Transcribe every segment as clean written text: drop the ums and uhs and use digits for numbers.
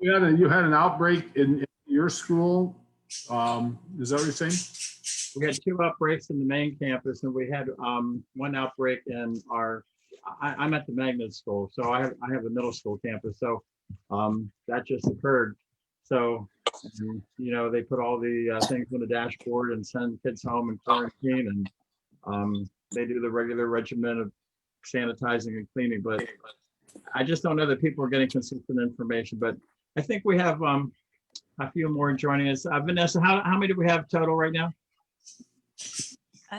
You had an outbreak in your school. Is that what you're saying? We had 2 outbreaks in the main campus, and we had 1 outbreak in our. I'm at the magnet school, so I have a middle school campus. So that just occurred. So they put all the things on the dashboard and send kids home in quarantine, and they do the regular regimen of sanitizing and cleaning. But I just don't know that people are getting consistent information. But I think we have a few more joining us. Vanessa, how many do we have total right now?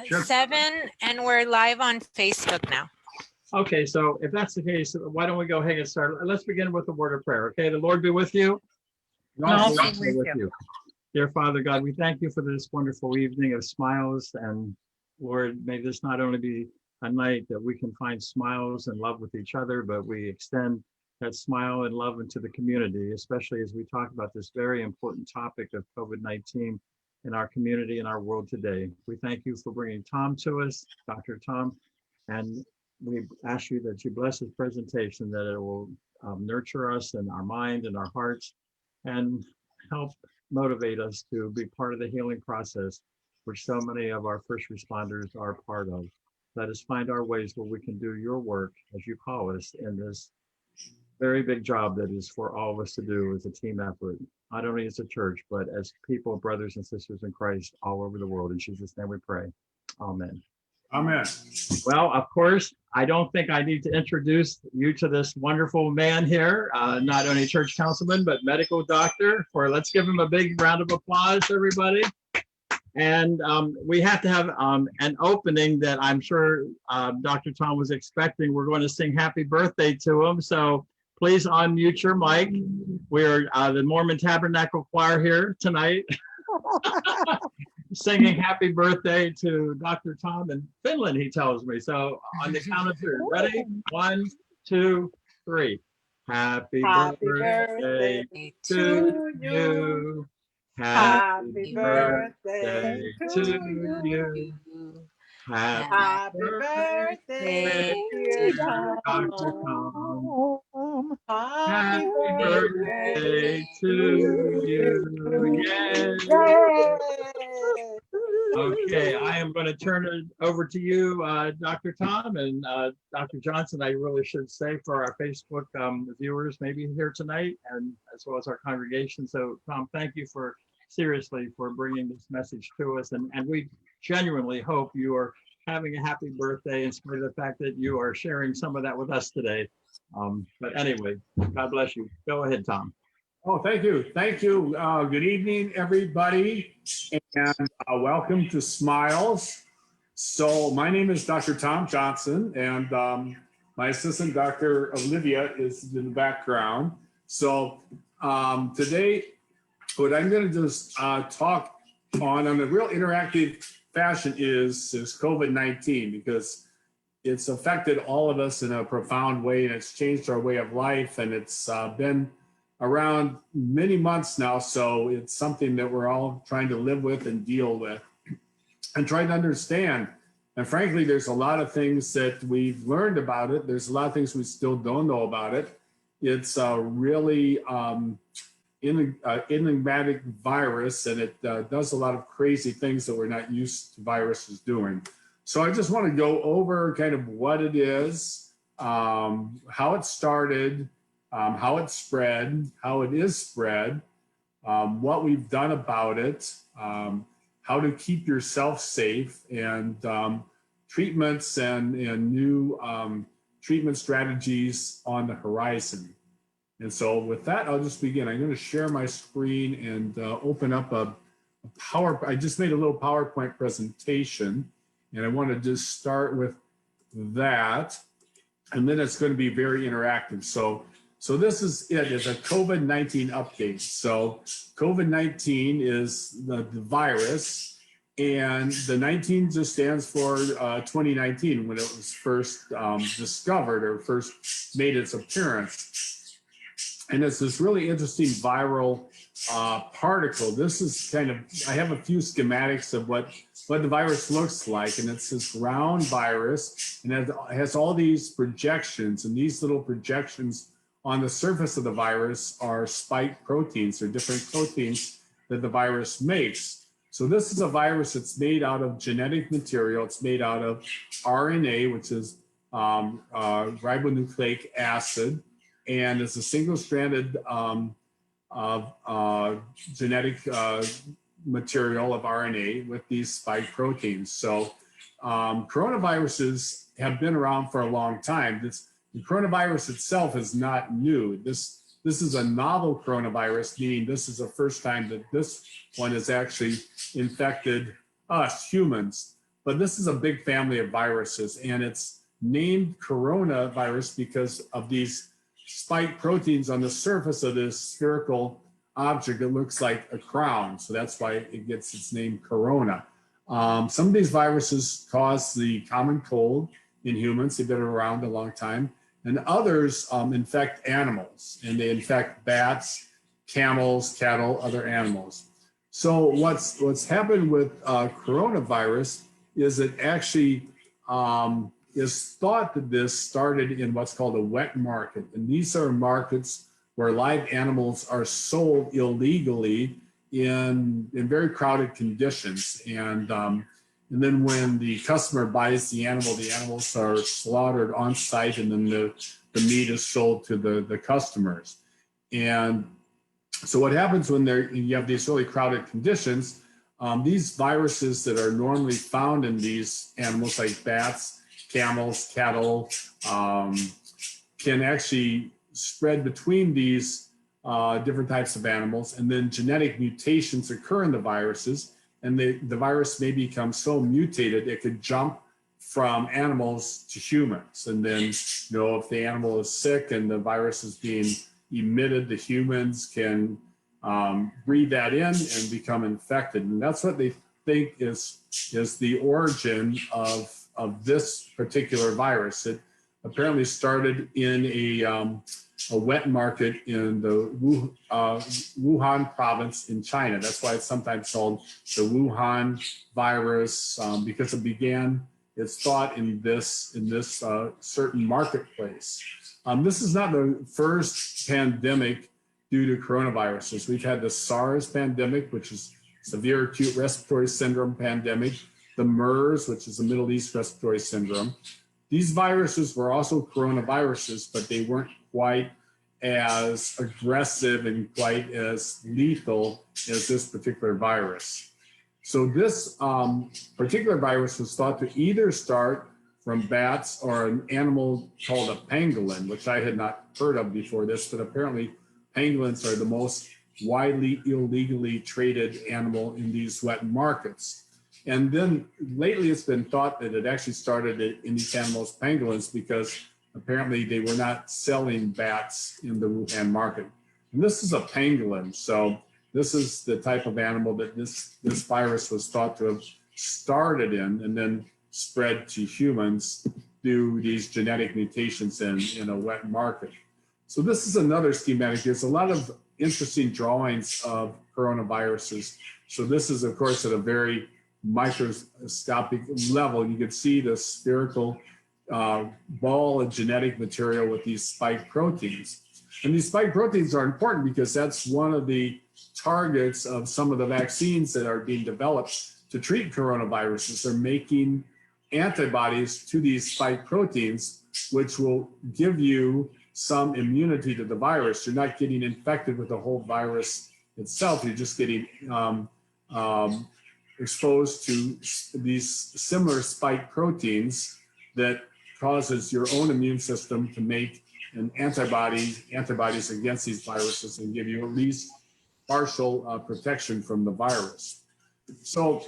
Sure. 7, and we're live on Facebook now. Okay, so if that's the case, why don't we go ahead and start? Let's begin with a word of prayer. Okay, the Lord be with you. Also with you. Dear Father God, we thank you for this wonderful evening of smiles. And Lord, may this not only be a night that we can find smiles and love with each other, but we extend that smile and love into the community, especially as we talk about this very important topic of COVID-19 in our community and our world today. We thank you for bringing Tom to us, Dr. Tom, and we ask you that you bless his presentation, that it will nurture us in our mind and our hearts and help motivate us to be part of the healing process, which so many of our first responders are part of. Let us find our ways where we can do your work as you call us in this very big job that is for all of us to do as a team effort, not only as a church, but as people, brothers and sisters in Christ all over the world. In Jesus' name we pray. Amen. Amen. Well, of course, I don't think I need to introduce you to this wonderful man here, not only church councilman, but medical doctor. Let's give him a big round of applause, everybody. And we have to have an opening that I'm sure Dr. Tom was expecting. We're going to sing happy birthday to him. So please unmute your mic. We're the Mormon Tabernacle Choir here tonight. Singing happy birthday to Dr. Tom in Finland, he tells me. So on the count of 3, ready? 1, 2, 3. Happy birthday to you. Happy birthday to you. Happy birthday, dear Dr. Tom. Happy birthday to you. Yay. Okay, I am going to turn it over to you, Dr. Tom, and Dr. Johnson. I really should say for our Facebook viewers, maybe here tonight, and as well as our congregation. So, Tom, thank you seriously for bringing this message to us, and we genuinely hope you are having a happy birthday in spite of the fact that you are sharing some of that with us today. But anyway, God bless you. Go ahead, Tom. Oh, thank you. Thank you. Good evening, everybody, and welcome to Smiles. So my name is Dr. Tom Johnson, and my assistant, Dr. Olivia, is in the background. So today, what I'm going to just talk on a real interactive fashion is COVID-19, because it's affected all of us in a profound way, and it's changed our way of life, and it's been around many months now. So it's something that we're all trying to live with and deal with and trying to understand. And frankly, there's a lot of things that we've learned about it. There's a lot of things we still don't know about it. It's a really enigmatic virus, and it does a lot of crazy things that we're not used to viruses doing. So I just want to go over kind of what it is, how it started, how it spread, how it is spread, what we've done about it, how to keep yourself safe, and treatments and new treatment strategies on the horizon. And so with that, I'll just begin. I'm going to share my screen and open up a I just made a little PowerPoint presentation, and I want to just start with that, and then it's going to be very interactive. So this is it. It's a COVID-19 update. So COVID-19 is the virus, and the 19 just stands for 2019, when it was first discovered or first made its appearance. And it's this really interesting viral particle. This is kind of, I have a few schematics of what the virus looks like, and it's this round virus, and it has all these projections, and these little projections on the surface of the virus are spike proteins or different proteins that the virus makes. So this is a virus that's made out of genetic material. It's made out of RNA, which is ribonucleic acid, and it's a single-stranded genetic material of RNA with these spike proteins. So coronaviruses have been around for a long time. The coronavirus itself is not new. This is a novel coronavirus, meaning this is the first time that this one has actually infected us, humans. But this is a big family of viruses, and it's named coronavirus because of these spike proteins on the surface of this spherical object that looks like a crown. So that's why it gets its name corona. Some of these viruses cause the common cold in humans. They've been around a long time. And others infect animals, and they infect bats, camels, cattle, other animals. So what's happened with coronavirus is it actually is thought that this started in what's called a wet market. And these are markets where live animals are sold illegally in very crowded conditions. And then when the customer buys the animals are slaughtered on site, and then the meat is sold to the customers. And so what happens when you have these really crowded conditions, these viruses that are normally found in these animals like bats, camels, cattle, can actually spread between these different types of animals, and then genetic mutations occur in the viruses, and the virus may become so mutated it could jump from animals to humans. And then, if the animal is sick and the virus is being emitted, the humans can breathe that in and become infected. And that's what they think is the origin of this particular virus. It apparently started in a wet market in the Wuhan province in China. That's why it's sometimes called the Wuhan virus, because it began, it's thought, in this certain marketplace. This is not the first pandemic due to coronaviruses. We've had the SARS pandemic, which is severe acute respiratory syndrome pandemic, the MERS, which is the Middle East respiratory syndrome. These viruses were also coronaviruses, but they weren't quite as aggressive and quite as lethal as this particular virus. So this particular virus was thought to either start from bats or an animal called a pangolin, which I had not heard of before this, but apparently pangolins are the most widely illegally traded animal in these wet markets. And then lately it's been thought that it actually started in these animals, pangolins, because apparently they were not selling bats in the Wuhan market. And this is a pangolin. So this is the type of animal that this virus was thought to have started in and then spread to humans through these genetic mutations in a wet market. So this is another schematic. There's a lot of interesting drawings of coronaviruses. So this is, of course, at a very microscopic level. You can see the spherical ball of genetic material with these spike proteins. And these spike proteins are important because that's one of the targets of some of the vaccines that are being developed to treat coronaviruses. They're making antibodies to these spike proteins, which will give you some immunity to the virus. You're not getting infected with the whole virus itself. You're just getting exposed to these similar spike proteins that causes your own immune system to make an antibodies against these viruses and give you at least partial protection from the virus. So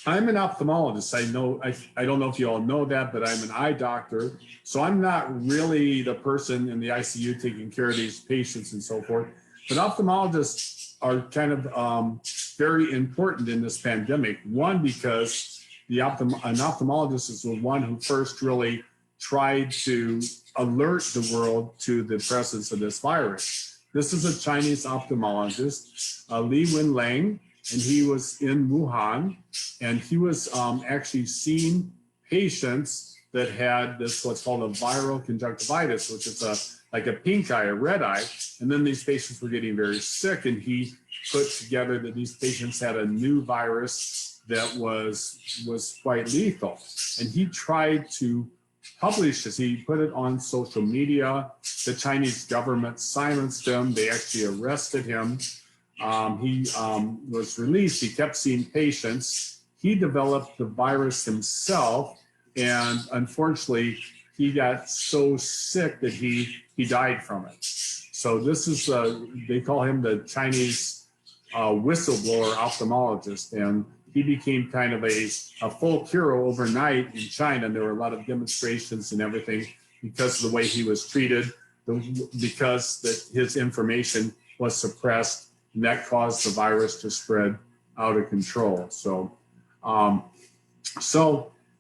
I'm an ophthalmologist. I don't know if you all know that, but I'm an eye doctor. So I'm not really the person in the ICU taking care of these patients and so forth. But ophthalmologists are kind of very important in this pandemic. One, because an ophthalmologist is the one who first really tried to alert the world to the presence of this virus. This is a Chinese ophthalmologist, Li Wenlang, and he was in Wuhan, and he was actually seeing patients that had this what's called a viral conjunctivitis, which is like a pink eye, a red eye. And then these patients were getting very sick, and he put together that these patients had a new virus that was quite lethal. And he tried to publish this. He put it on social media. The Chinese government silenced him. They actually arrested him. He was released. He kept seeing patients. He developed the virus himself, and unfortunately, he got so sick that he died from it. So this is they call him the Chinese whistleblower ophthalmologist, and he became kind of a folk hero overnight in China. And there were a lot of demonstrations and everything because of the way he was treated, because that his information was suppressed, and that caused the virus to spread out of control. So,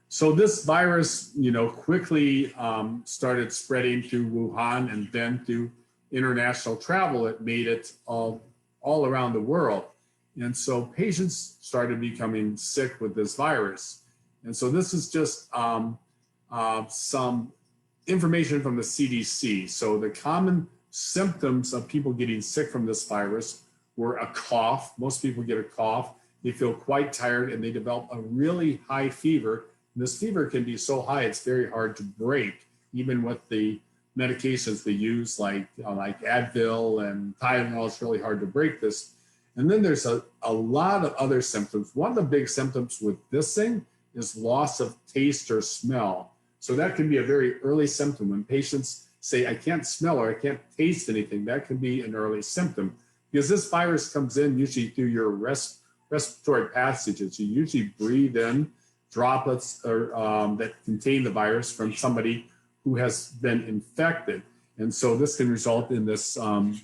so this virus, quickly started spreading to Wuhan, and then through international travel, it made it all around the world. And so patients started becoming sick with this virus. And so this is just some information from the CDC. So the common symptoms of people getting sick from this virus were a cough. Most people get a cough. They feel quite tired, and they develop a really high fever. And this fever can be so high, it's very hard to break, even with the medications they use, like Advil and Tylenol. It's really hard to break this. And then there's a lot of other symptoms. One of the big symptoms with this thing is loss of taste or smell. So that can be a very early symptom. When patients say, I can't smell or I can't taste anything, that can be an early symptom, because this virus comes in usually through your respiratory passages. You usually breathe in droplets that contain the virus from somebody who has been infected. And so this can result in this,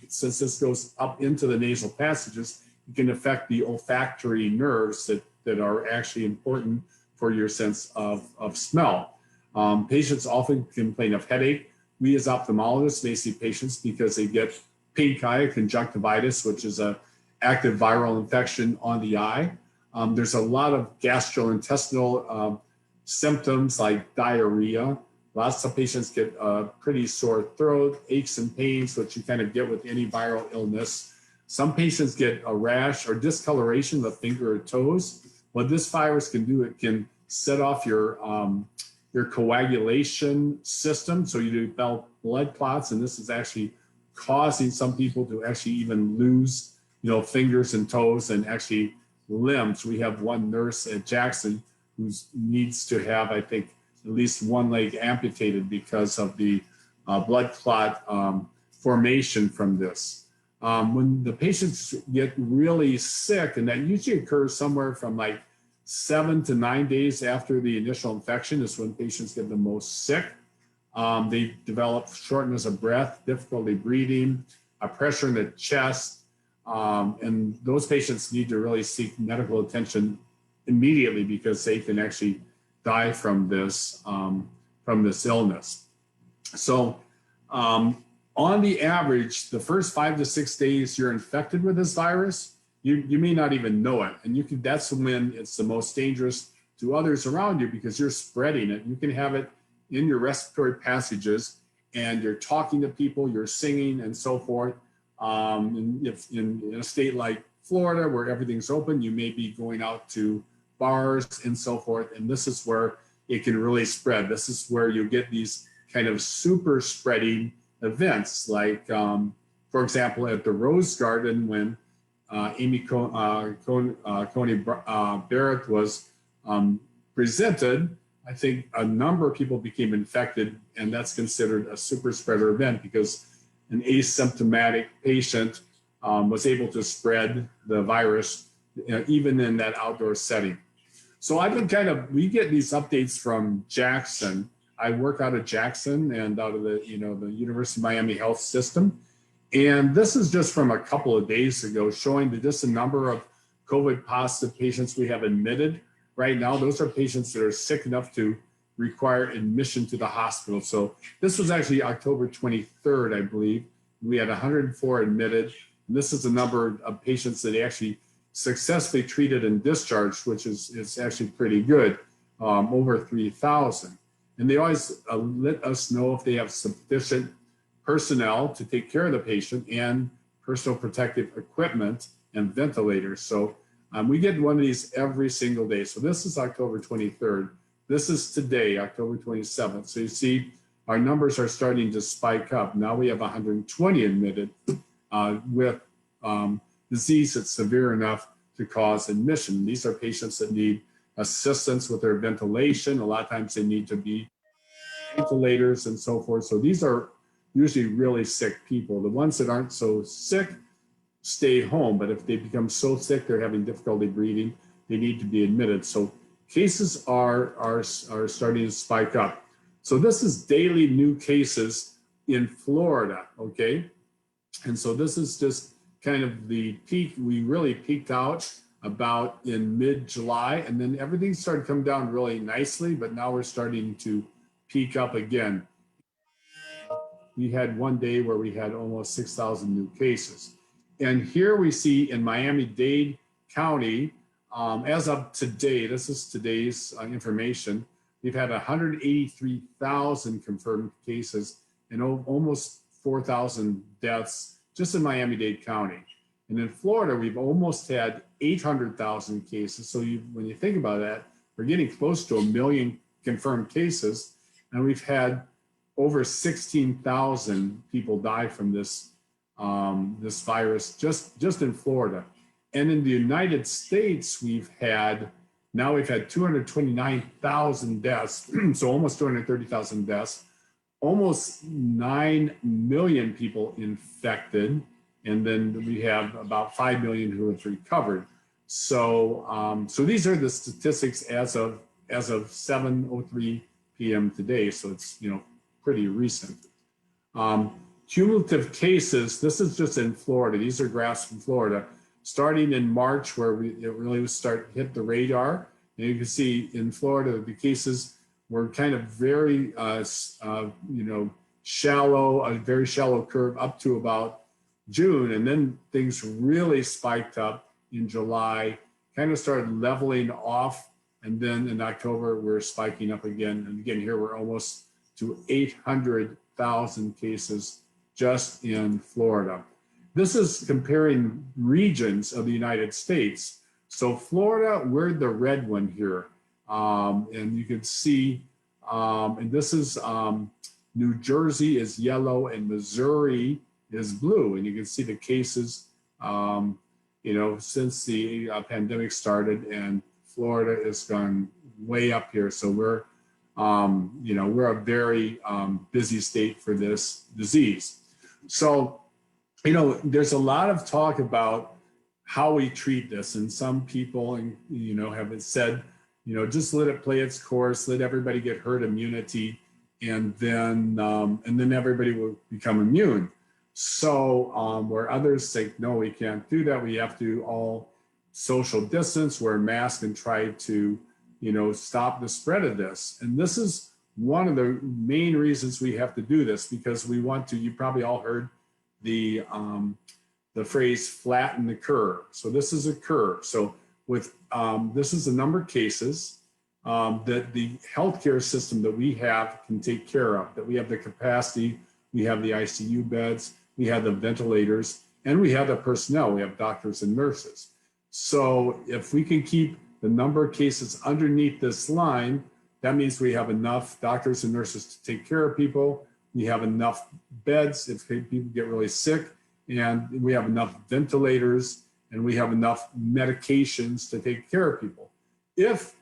since this goes up into the nasal passages, it can affect the olfactory nerves that are actually important for your sense of smell. Patients often complain of headache. We as ophthalmologists may see patients because they get pink eye, conjunctivitis, which is an active viral infection on the eye. There's a lot of gastrointestinal symptoms like diarrhea. Lots of patients get a pretty sore throat, aches and pains, which you kind of get with any viral illness. Some patients get a rash or discoloration of the finger or toes. What this virus can do, it can set off your coagulation system. So you develop blood clots, and this is actually causing some people to actually even lose, fingers and toes and actually limbs. We have one nurse at Jackson who needs to have, I think, at least one leg amputated because of the blood clot formation from this. When the patients get really sick, and that usually occurs somewhere from like 7 to 9 days after the initial infection is when patients get the most sick. They develop shortness of breath, difficulty breathing, pressure in the chest, and those patients need to really seek medical attention immediately because they can actually die from this illness. So on the average, the first 5 to 6 days you're infected with this virus, you may not even know it. And that's when it's the most dangerous to others around you, because you're spreading it. You can have it in your respiratory passages, and you're talking to people, you're singing and so forth. And if in a state like Florida, where everything's open, you may be going out to bars and so forth. And this is where it can really spread. This is where you get these kind of super spreading events, like, for example, at the Rose Garden, when Amy Coney Barrett was presented, I think a number of people became infected, and that's considered a super spreader event because an asymptomatic patient was able to spread the virus, even in that outdoor setting. So I've been we get these updates from Jackson. I work out of Jackson and out of the University of Miami Health System. And this is just from a couple of days ago, showing that just the number of COVID positive patients we have admitted right now. Those are patients that are sick enough to require admission to the hospital. So this was actually October 23rd, I believe. We had 104 admitted. And this is the number of patients that actually successfully treated and discharged, which is actually pretty good, over 3,000. And they always let us know if they have sufficient personnel to take care of the patient and personal protective equipment and ventilators. So we get one of these every single day. So this is October 23rd. This is today, October 27th. So you see our numbers are starting to spike up. Now we have 120 admitted with disease that's severe enough to cause admission. These are patients that need assistance with their ventilation. A lot of times they need to be ventilators and so forth. So these are usually really sick people. The ones that aren't so sick stay home, but if they become so sick they're having difficulty breathing, they need to be admitted. So cases are starting to spike up. So this is daily new cases in Florida, okay? And so this is just kind of the peak. We really peaked out about in mid-July, and then everything started to come down really nicely, but now we're starting to peak up again. We had one day where we had almost 6,000 new cases. And here we see in Miami-Dade County, as of today, this is today's information, we've had 183,000 confirmed cases and almost 4,000 deaths just in Miami-Dade County. And in Florida, we've almost had 800,000 cases. So when you think about that, we're getting close to 1 million confirmed cases, and we've had over 16,000 people die from this this virus just in Florida. And in the United States, we've had 229,000 deaths, so almost 230,000 deaths, almost 9 million people infected, and then we have about 5 million who have recovered. So so these are the statistics as of 7:03 p.m. today. So it's pretty recent. Cumulative cases. This is just in Florida. These are graphs from Florida, starting in March, where it really was hit the radar. And you can see in Florida the cases were kind of very shallow, a very shallow curve up to about June, and then things really spiked up in July, kind of started leveling off, and then in October we're spiking up again. And again, here we're almost to 800,000 cases just in Florida. This is comparing regions of the United States. So Florida, we're the red one here, and you can see, and this is New Jersey is yellow and Missouri is blue, and you can see the cases, since the pandemic started, and Florida has gone way up here. So we're we're a very busy state for this disease. So, there's a lot of talk about how we treat this, and some people, have said, just let it play its course, let everybody get herd immunity, and then everybody will become immune. So where others say, no, we can't do that. We have to all social distance, wear masks, and try to, stop the spread of this. And this is one of the main reasons we have to do this, because we want to, you probably all heard the phrase flatten the curve. So this is a curve. So with this is the number of cases that the healthcare system that we have can take care of, that we have the capacity, we have the ICU beds, we have the ventilators, and we have the personnel, we have doctors and nurses. So if we can keep the number of cases underneath this line, that means we have enough doctors and nurses to take care of people. We have enough beds if people get really sick, and we have enough ventilators, and we have enough medications to take care of people. If,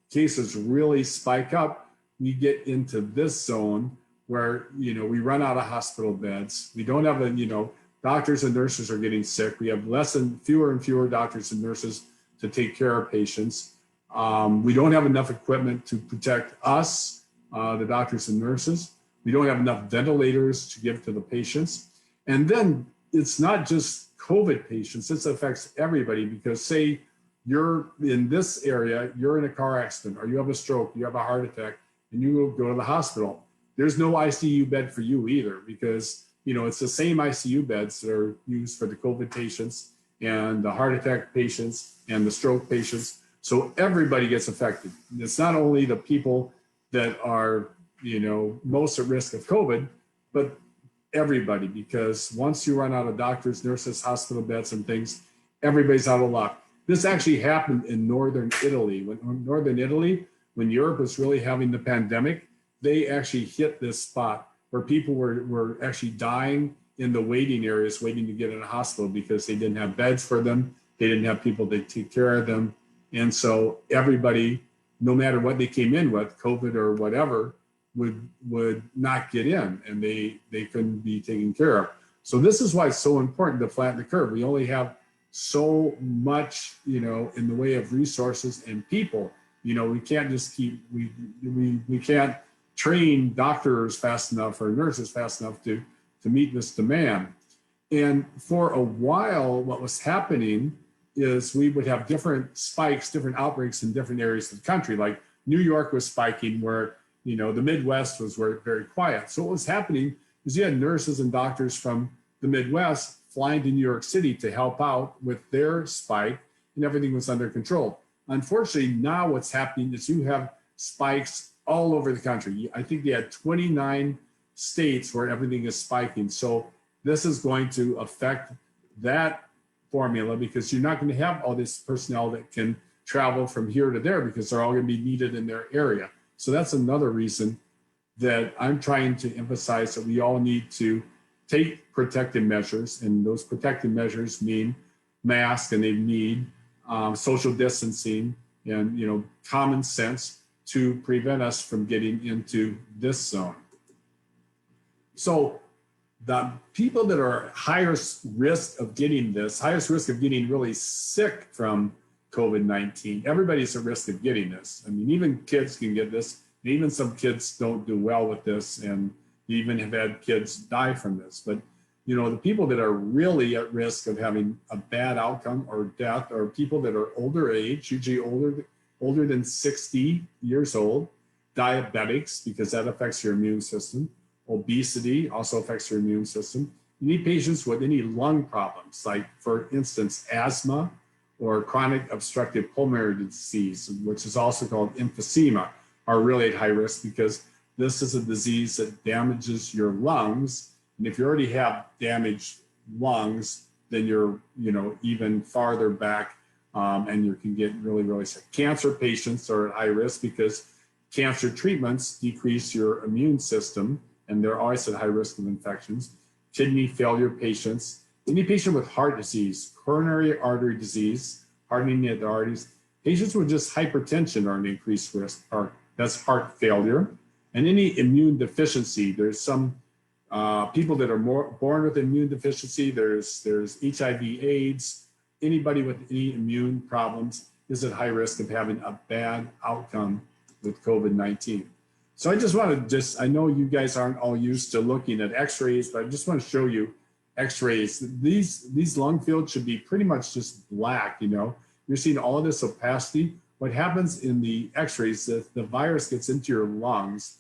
cases really spike up, we get into this zone where, we run out of hospital beds. We don't have doctors and nurses are getting sick. We have fewer and fewer doctors and nurses to take care of patients. We don't have enough equipment to protect us, the doctors and nurses. We don't have enough ventilators to give to the patients. And then it's not just COVID patients, this affects everybody, because say you're in this area, you're in a car accident, or you have a stroke, you have a heart attack, and you go to the hospital. There's no ICU bed for you either, because it's the same ICU beds that are used for the COVID patients and the heart attack patients and the stroke patients. So everybody gets affected. It's not only the people that are, most at risk of COVID, but everybody, because once you run out of doctors, nurses, hospital beds and things, everybody's out of luck. This actually happened in Northern Italy. When Europe was really having the pandemic, they actually hit this spot where people were actually dying in the waiting areas, waiting to get in a hospital because they didn't have beds for them. They didn't have people to take care of them. And so everybody, no matter what they came in with, COVID or whatever, would not get in, and they couldn't be taken care of. So this is why it's so important to flatten the curve. We only have so much, in the way of resources and people. We can't just we can't train doctors fast enough or nurses fast enough to meet this demand. And for a while, what was happening is we would have different spikes, different outbreaks in different areas of the country. Like New York was spiking where, the Midwest was very quiet. So what was happening is you had nurses and doctors from the Midwest flying to New York City to help out with their spike, and everything was under control. Unfortunately, now what's happening is you have spikes all over the country. I think they had 29 states where everything is spiking. So this is going to affect that formula, because you're not going to have all this personnel that can travel from here to there, because they're all going to be needed in their area. So that's another reason that I'm trying to emphasize that we all need to take protective measures, and those protective measures mean masks, and they need social distancing and common sense to prevent us from getting into this zone. So the people that are highest risk of getting really sick from COVID-19, everybody's at risk of getting this. I mean, even kids can get this, and even some kids don't do well with this, and even have had kids die from this. But the people that are really at risk of having a bad outcome or death are people that are older age, usually older than 60 years old, diabetics, because that affects your immune system. Obesity also affects your immune system. You need patients with any lung problems, like, for instance, asthma or chronic obstructive pulmonary disease, which is also called emphysema, are really at high risk, because this is a disease that damages your lungs. And if you already have damaged lungs, then you're, even farther back, and you can get really sick. Cancer patients are at high risk because cancer treatments decrease your immune system, and they're always at high risk of infections. Kidney failure patients, any patient with heart disease, coronary artery disease, hardening of the arteries, patients with just hypertension are an increased risk, or that's heart failure. And any immune deficiency, there's some people that are born with immune deficiency, there's HIV, AIDS, anybody with any immune problems is at high risk of having a bad outcome with COVID-19. So I just want to I know you guys aren't all used to looking at x-rays, but I just want to show you x-rays. These lung fields should be pretty much just black, You're seeing all of this opacity. What happens in the x-rays is the virus gets into your lungs,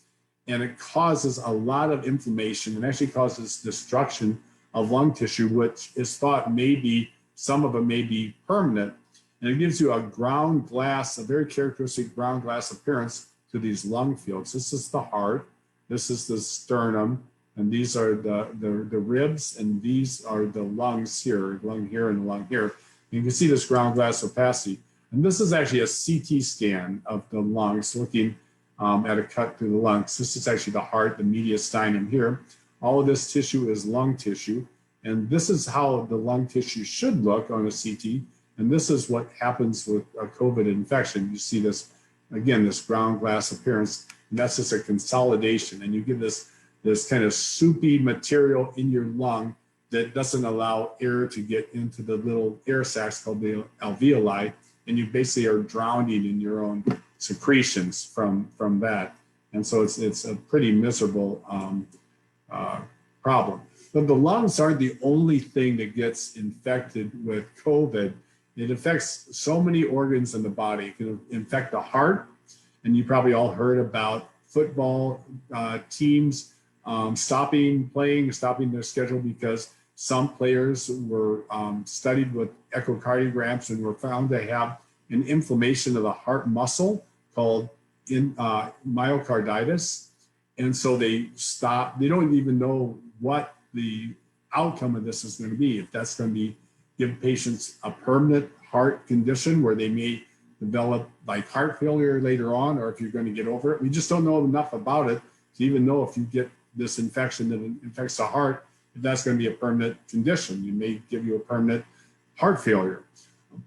and it causes a lot of inflammation, and actually causes destruction of lung tissue, which is thought some of it may be permanent. And it gives you a very characteristic ground glass appearance to these lung fields. This is the heart, this is the sternum, and these are the ribs, and these are the lungs here, lung here and lung here. You can see this ground glass opacity. And this is actually a CT scan of the lungs, looking at a cut through the lungs. This is actually the heart, the mediastinum here. All of this tissue is lung tissue. And this is how the lung tissue should look on a CT. And this is what happens with a COVID infection. You see this, again, this ground glass appearance, and that's just a consolidation. And you get this kind of soupy material in your lung that doesn't allow air to get into the little air sacs called the alveoli. And you basically are drowning in your own secretions from that. And so it's a pretty miserable problem. But the lungs aren't the only thing that gets infected with COVID. It affects so many organs in the body. It can infect the heart, and you probably all heard about football teams stopping their schedule because some players were studied with echocardiograms and were found to have an inflammation of the heart muscle called in myocarditis. And so they stop. They don't even know what the outcome of this is going to be. If that's going to be give patients a permanent heart condition where they may develop like heart failure later on, or if you're going to get over it. We just don't know enough about it to even know if you get this infection that infects the heart, if that's going to be a permanent condition. It may give you a permanent heart failure.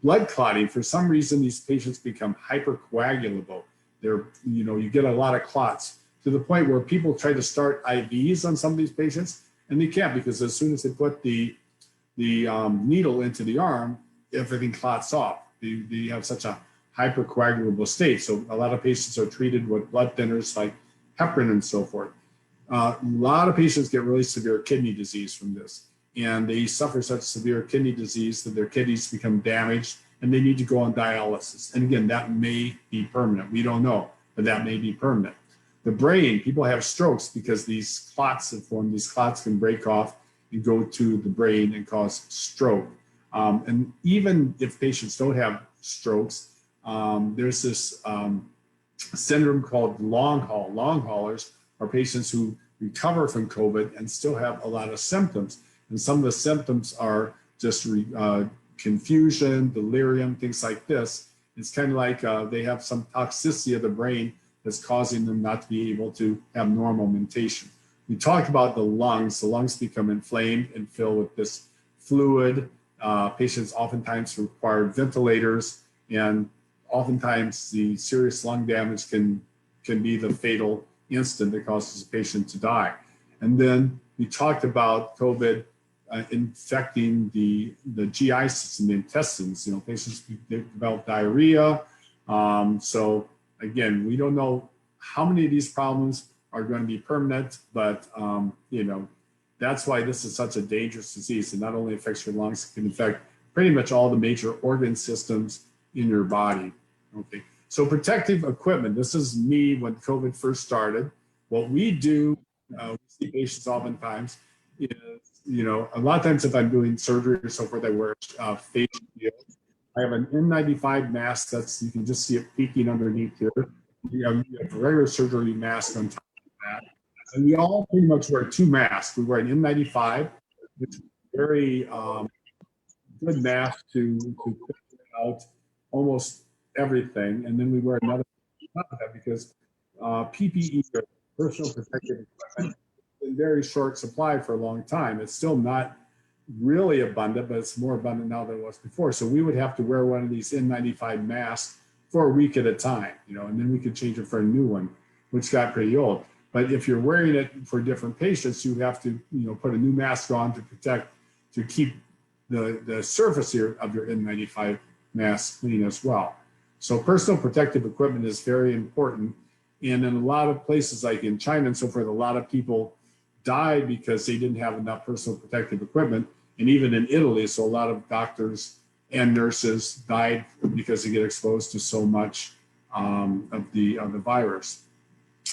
Blood clotting, for some reason, these patients become hypercoagulable. You get a lot of clots to the point where people try to start IVs on some of these patients, and they can't, because as soon as they put the needle into the arm, everything clots off. They have such a hypercoagulable state. So a lot of patients are treated with blood thinners like heparin and so forth. A lot of patients get really severe kidney disease from this, and they suffer such severe kidney disease that their kidneys become damaged and they need to go on dialysis. And again, that may be permanent. We don't know, but that may be permanent. The brain, people have strokes because these clots have formed. These clots can break off and go to the brain and cause stroke. And even if patients don't have strokes, there's this syndrome called long haul. Long haulers are patients who recover from COVID and still have a lot of symptoms. And some of the symptoms are just confusion, delirium, things like this. It's kind of like they have some toxicity of the brain that's causing them not to be able to have normal mentation. We talked about the lungs. The lungs become inflamed and fill with this fluid. Patients oftentimes require ventilators, and oftentimes the serious lung damage can be the fatal instant that causes a patient to die. And then we talked about COVID infecting the GI system, the intestines. Patients develop diarrhea. So again, we don't know how many of these problems are going to be permanent, but that's why this is such a dangerous disease. It not only affects your lungs, it can affect pretty much all the major organ systems in your body. Okay, so protective equipment. This is me when COVID first started. What we do, we see patients oftentimes, is, a lot of times if I'm doing surgery or so forth, I wear face shields. I have an N95 mask you can just see it peeking underneath here. You have a regular surgery mask on top of that. And we all pretty much wear two masks. We wear an N95, which is a very good mask to put out almost everything. And then we wear another on top of that because PPE, or personal protective equipment, in very short supply for a long time. It's still not really abundant, but it's more abundant now than it was before. So we would have to wear one of these N95 masks for a week at a time, and then we could change it for a new one, which got pretty old. But if you're wearing it for different patients, you have to, put a new mask on to keep the surface here of your N95 mask clean as well. So personal protective equipment is very important. And in a lot of places, like in China and so forth, a lot of people died because they didn't have enough personal protective equipment. And even in Italy, so a lot of doctors and nurses died because they get exposed to so much of the virus.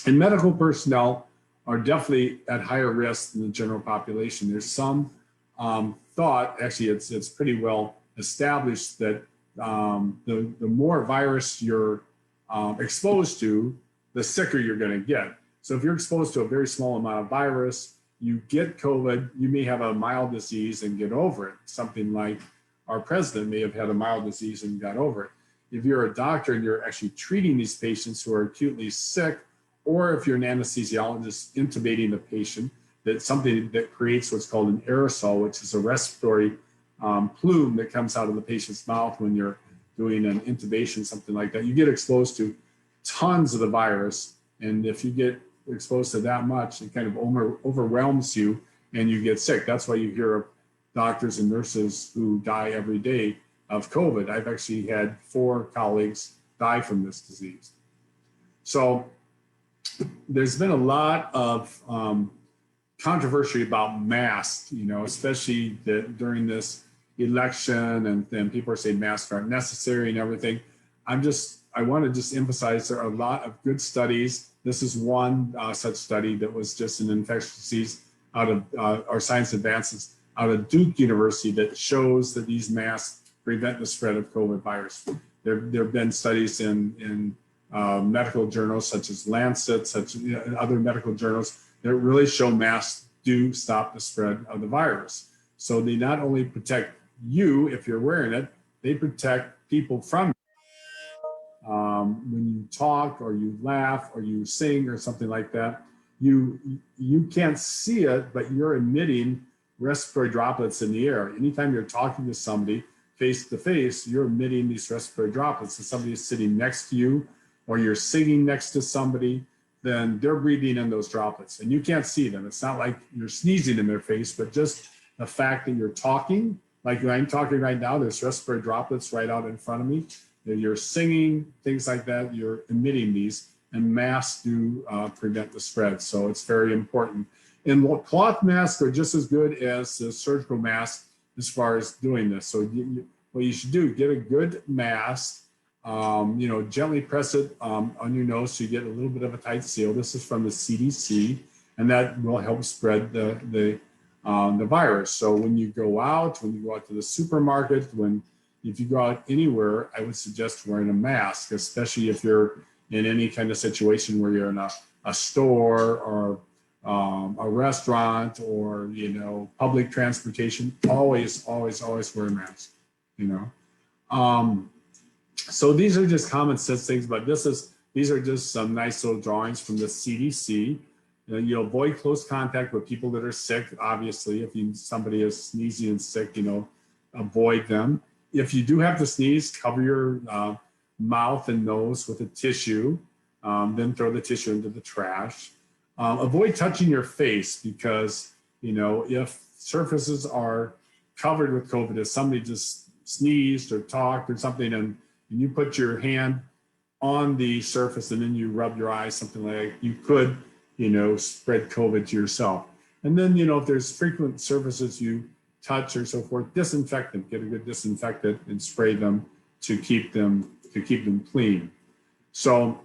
And medical personnel are definitely at higher risk than the general population. There's some thought, actually it's pretty well established, that the more virus you're exposed to, the sicker you're going to get. So if you're exposed to a very small amount of virus, you get COVID, you may have a mild disease and get over it. Something like our president may have had a mild disease and got over it. If you're a doctor and you're actually treating these patients who are acutely sick, or if you're an anesthesiologist intubating the patient, that's something that creates what's called an aerosol, which is a respiratory plume that comes out of the patient's mouth when you're doing an intubation, something like that. You get exposed to tons of the virus. And if you get exposed to that much, it kind of overwhelms you and you get sick. That's why you hear of doctors and nurses who die every day of COVID. I've actually had 4 colleagues die from this disease. So there's been a lot of controversy about masks, especially during this election, and then people are saying masks aren't necessary and everything. I want to just emphasize there are a lot of good studies. This is one such study that was just an infectious disease out of our science advances out of Duke University that shows that these masks prevent the spread of COVID virus. There have been studies in medical journals such as Lancet, other medical journals that really show masks do stop the spread of the virus. So they not only protect you if you're wearing it, they protect people from when you talk or you laugh or you sing or something like that, you can't see it, but you're emitting respiratory droplets in the air. Anytime you're talking to somebody face to face, you're emitting these respiratory droplets. If somebody is sitting next to you or you're singing next to somebody, then they're breathing in those droplets and you can't see them. It's not like you're sneezing in their face, but just the fact that you're talking, like I'm talking right now, there's respiratory droplets right out in front of me. You're singing, things like that, you're emitting these, and masks do prevent the spread. So it's very important. And cloth masks are just as good as the surgical mask as far as doing this. So what you should do, get a good mask, gently press it on your nose so you get a little bit of a tight seal. This is from the CDC, and that will help spread the virus. So when you go out to the supermarket, if you go out anywhere, I would suggest wearing a mask, especially if you're in any kind of situation where you're in a store or a restaurant or, public transportation. Always wear a mask, So these are just common sense things, but these are just some nice little drawings from the CDC. You avoid close contact with people that are sick. Obviously, if somebody is sneezing and sick, avoid them. If you do have to sneeze, cover your mouth and nose with a tissue, then throw the tissue into the trash. Avoid touching your face because, if surfaces are covered with COVID, if somebody just sneezed or talked or something and you put your hand on the surface and then you rub your eyes, something like that, you could, spread COVID to yourself. And then, if there's frequent surfaces you touch or so forth, disinfect them, get a good disinfectant and spray them to keep them clean. So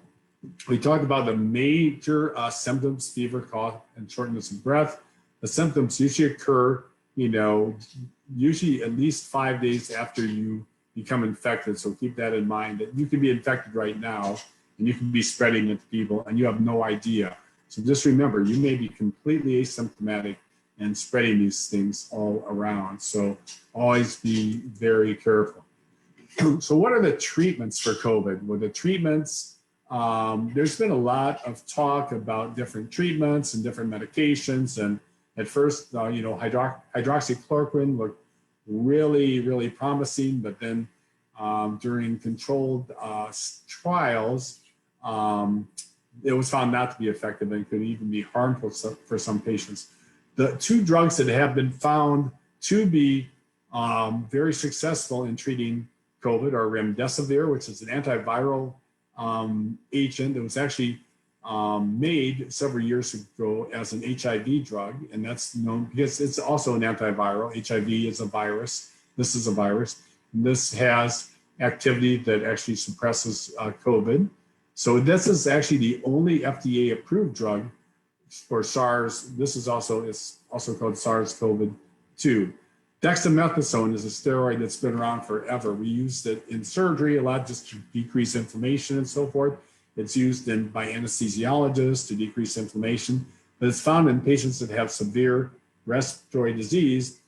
we talked about the major symptoms: fever, cough, and shortness of breath. The symptoms usually occur, usually at least 5 days after you become infected. So keep that in mind, that you can be infected right now and you can be spreading it to people and you have no idea. So just remember, you may be completely asymptomatic and spreading these things all around. So always be very careful. So what are the treatments for COVID? Well, the treatments, there's been a lot of talk about different treatments and different medications. And at first, hydroxychloroquine looked really, really promising, but then during controlled trials, it was found not to be effective and could even be harmful for some patients. The two drugs that have been found to be very successful in treating COVID are remdesivir, which is an antiviral agent that was actually made several years ago as an HIV drug, and that's known because it's also an antiviral. HIV is a virus. This is a virus. And this has activity that actually suppresses COVID. So this is actually the only FDA-approved drug for SARS. This is also called SARS-CoV-2. Dexamethasone is a steroid that's been around forever. We used it in surgery a lot just to decrease inflammation and so forth. It's used by anesthesiologists to decrease inflammation, but it's found in patients that have severe respiratory disease.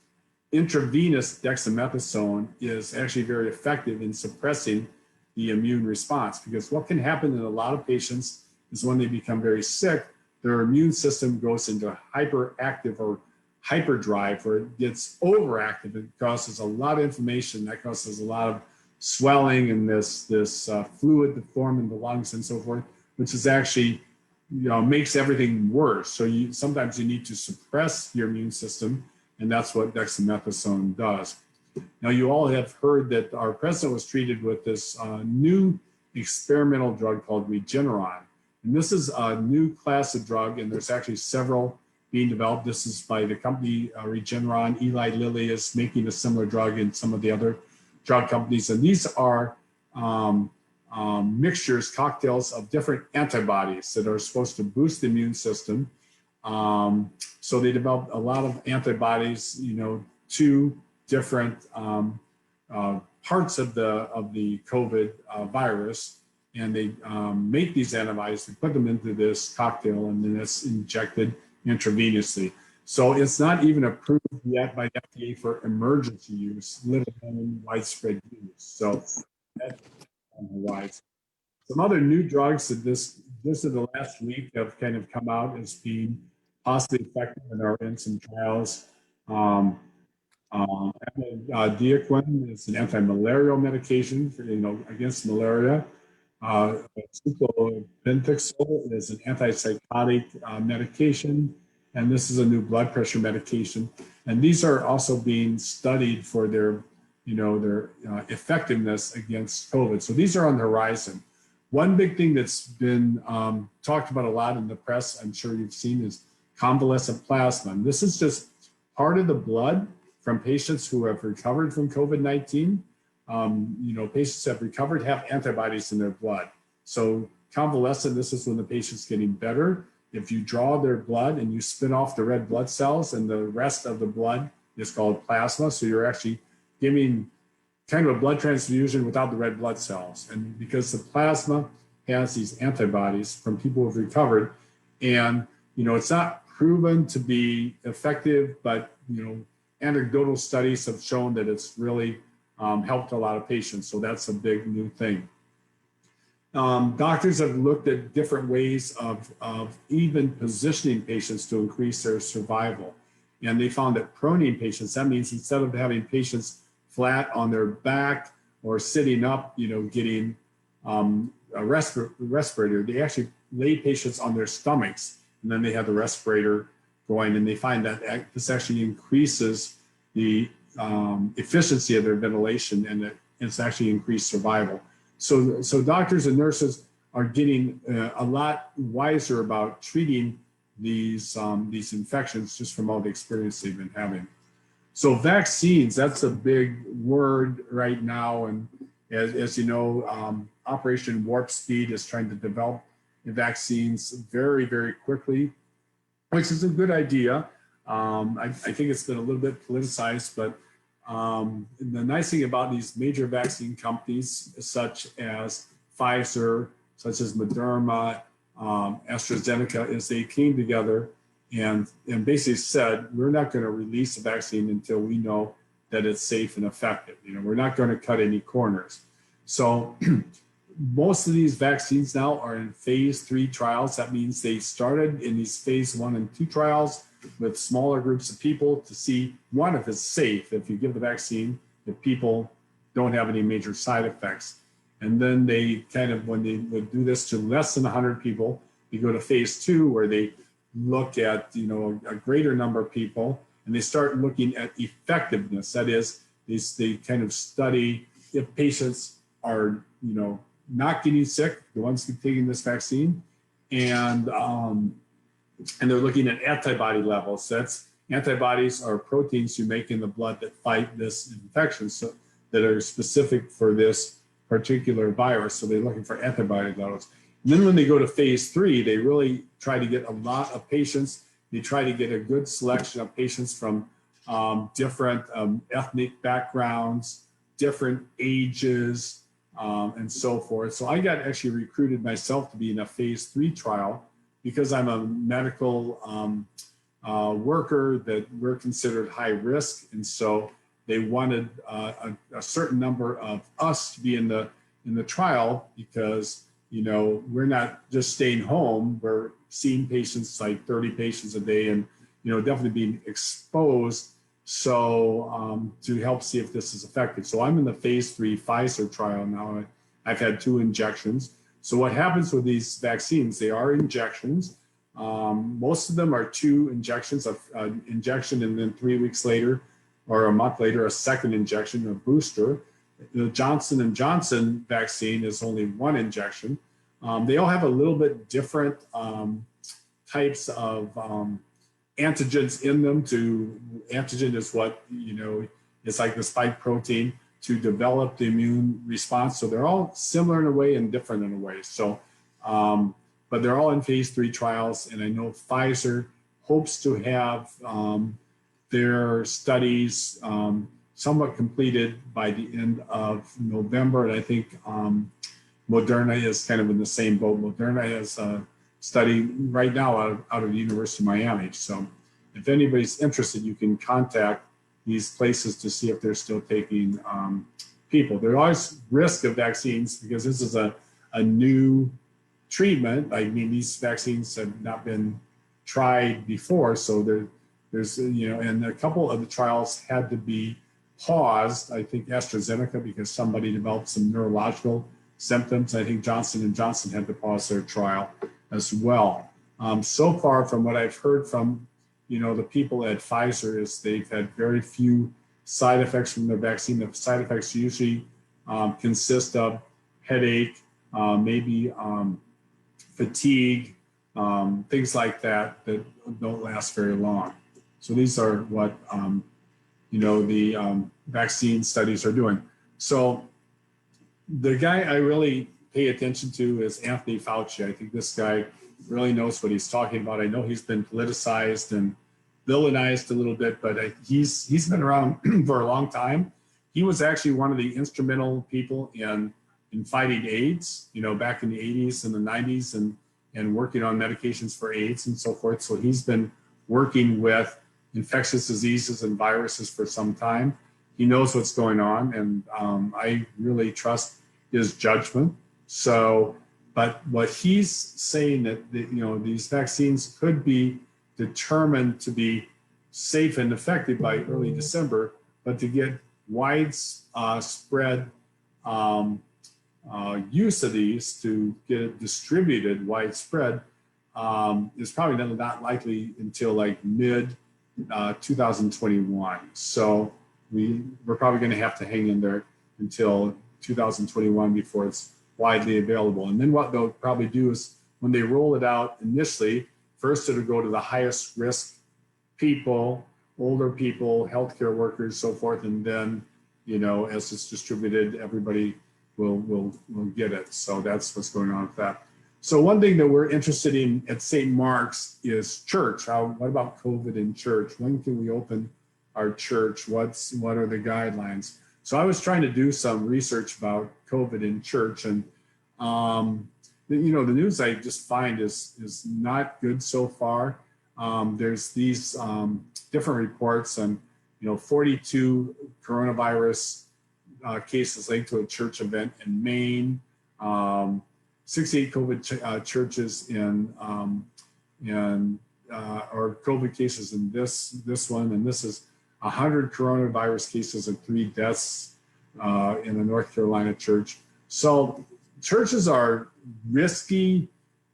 Intravenous dexamethasone is actually very effective in suppressing the immune response, because what can happen in a lot of patients is when they become very sick, their immune system goes into hyperactive or hyperdrive, where it gets overactive. It causes a lot of inflammation. That causes a lot of swelling and this fluid to form in the lungs and so forth, which is actually, makes everything worse. So sometimes you need to suppress your immune system, and that's what dexamethasone does. Now, you all have heard that our president was treated with this new experimental drug called Regeneron. And this is a new class of drug, and there's actually several being developed. This is by the company Regeneron. Eli Lilly is making a similar drug in some of the other drug companies. And these are mixtures, cocktails of different antibodies that are supposed to boost the immune system. So they developed a lot of antibodies, to different parts of the COVID virus. and they make these antibodies, they put them into this cocktail, and then it's injected intravenously. So it's not even approved yet by the FDA for emergency use, let alone widespread use. So that's on the rise. Some other new drugs that this in the last week have kind of come out as being possibly effective and are in some trials. Um, Diaquin is an anti-malarial medication for, against malaria. Suclopentixol is an antipsychotic medication, and this is a new blood pressure medication. And these are also being studied for their effectiveness against COVID. So these are on the horizon. One big thing that's been talked about a lot in the press, I'm sure you've seen, is convalescent plasma. And this is just part of the blood from patients who have recovered from COVID-19. Patients who have recovered have antibodies in their blood. So convalescent, this is when the patient's getting better. If you draw their blood and you spin off the red blood cells, and the rest of the blood is called plasma. So you're actually giving kind of a blood transfusion without the red blood cells. And because the plasma has these antibodies from people who have recovered, and it's not proven to be effective, but anecdotal studies have shown that it's really helped a lot of patients. So that's a big new thing. Doctors have looked at different ways of even positioning patients to increase their survival. And they found that proning patients, that means instead of having patients flat on their back or sitting up, getting a respirator, they actually lay patients on their stomachs, and then they have the respirator going, and they find that this actually increases the efficiency of their ventilation, and it's actually increased survival. So doctors and nurses are getting a lot wiser about treating these infections just from all the experience they've been having. So vaccines, that's a big word right now. And as you know, Operation Warp Speed is trying to develop vaccines very, very quickly, which is a good idea. I think it's been a little bit politicized, but the nice thing about these major vaccine companies, such as Pfizer, such as Moderna, AstraZeneca, is they came together and basically said, we're not going to release a vaccine until we know that it's safe and effective. We're not going to cut any corners. So most of these vaccines now are in phase 3 trials. That means they started in these phase 1 and 2 trials with smaller groups of people to see, one, if it's safe, if you give the vaccine, if people don't have any major side effects. And then they kind of, when they would do this to less than 100 people, they go to phase 2, where they look at, a greater number of people, and they start looking at effectiveness. That is, they kind of study if patients are, not getting sick, the ones taking this vaccine, and they're looking at antibody levels. That's antibodies are proteins you make in the blood that fight this infection, so that are specific for this particular virus. So they're looking for antibody levels. And then when they go to phase 3, they really try to get a lot of patients. They try to get a good selection of patients from different ethnic backgrounds, different ages, and so forth. So I got actually recruited myself to be in a phase 3 trial because I'm a medical worker that we're considered high risk. And so they wanted a certain number of us to be in the trial because, we're not just staying home. We're seeing patients, like 30 patients a day, and, definitely being exposed. So to help see if this is effective. So I'm in the phase 3 Pfizer trial now. I've had 2 injections. So what happens with these vaccines, they are injections. Most of them are 2 injections, an injection and then 3 weeks later or a month later, a second injection, a booster. The Johnson & Johnson vaccine is only 1 injection. They all have a little bit different types of antigens in them. Antigen is what, it's like the spike protein to develop the immune response. So they're all similar in a way and different in a way. So, but they're all in phase 3 trials. And I know Pfizer hopes to have their studies somewhat completed by the end of November. And I think Moderna is kind of in the same boat. Moderna is a study right now out of the University of Miami. So if anybody's interested, you can contact these places to see if they're still taking people. There's always risk of vaccines because this is a new treatment. I mean, these vaccines have not been tried before. So there's, and a couple of the trials had to be paused. I think AstraZeneca, because somebody developed some neurological symptoms. I think Johnson & Johnson had to pause their trial as well. So far, from what I've heard from, the people at Pfizer, is they've had very few side effects from their vaccine. The side effects usually consist of headache, maybe fatigue, things like that don't last very long. So these are what, the vaccine studies are doing. So the guy I really pay attention to is Anthony Fauci. I think this guy really knows what he's talking about. I know he's been politicized and villainized a little bit, but he's been around for a long time. He was actually one of the instrumental people in fighting AIDS, back in the 80s and the 90s, and working on medications for AIDS and so forth. So he's been working with infectious diseases and viruses for some time. He knows what's going on, and I really trust his judgment. So, but what he's saying that these vaccines could be determined to be safe and effective by early December, but to get widespread use of these, to get it distributed widespread, is probably not likely until like mid 2021. So we're probably going to have to hang in there until 2021 before it's widely available. And then what they'll probably do is, when they roll it out initially, first it'll go to the highest risk people, older people, healthcare workers, so forth, and then as it's distributed, everybody will get it. So that's what's going on with that. So one thing that we're interested in at St. Mark's is church. What about COVID in church? When can we open our church? What are the guidelines? So I was trying to do some research about COVID in church, and the news I just find is not good so far. There's these different reports on 42 coronavirus cases linked to a church event in Maine. 68 COVID churches or COVID cases in this one, and this is 100 coronavirus cases and 3 deaths in a North Carolina church. So churches are risky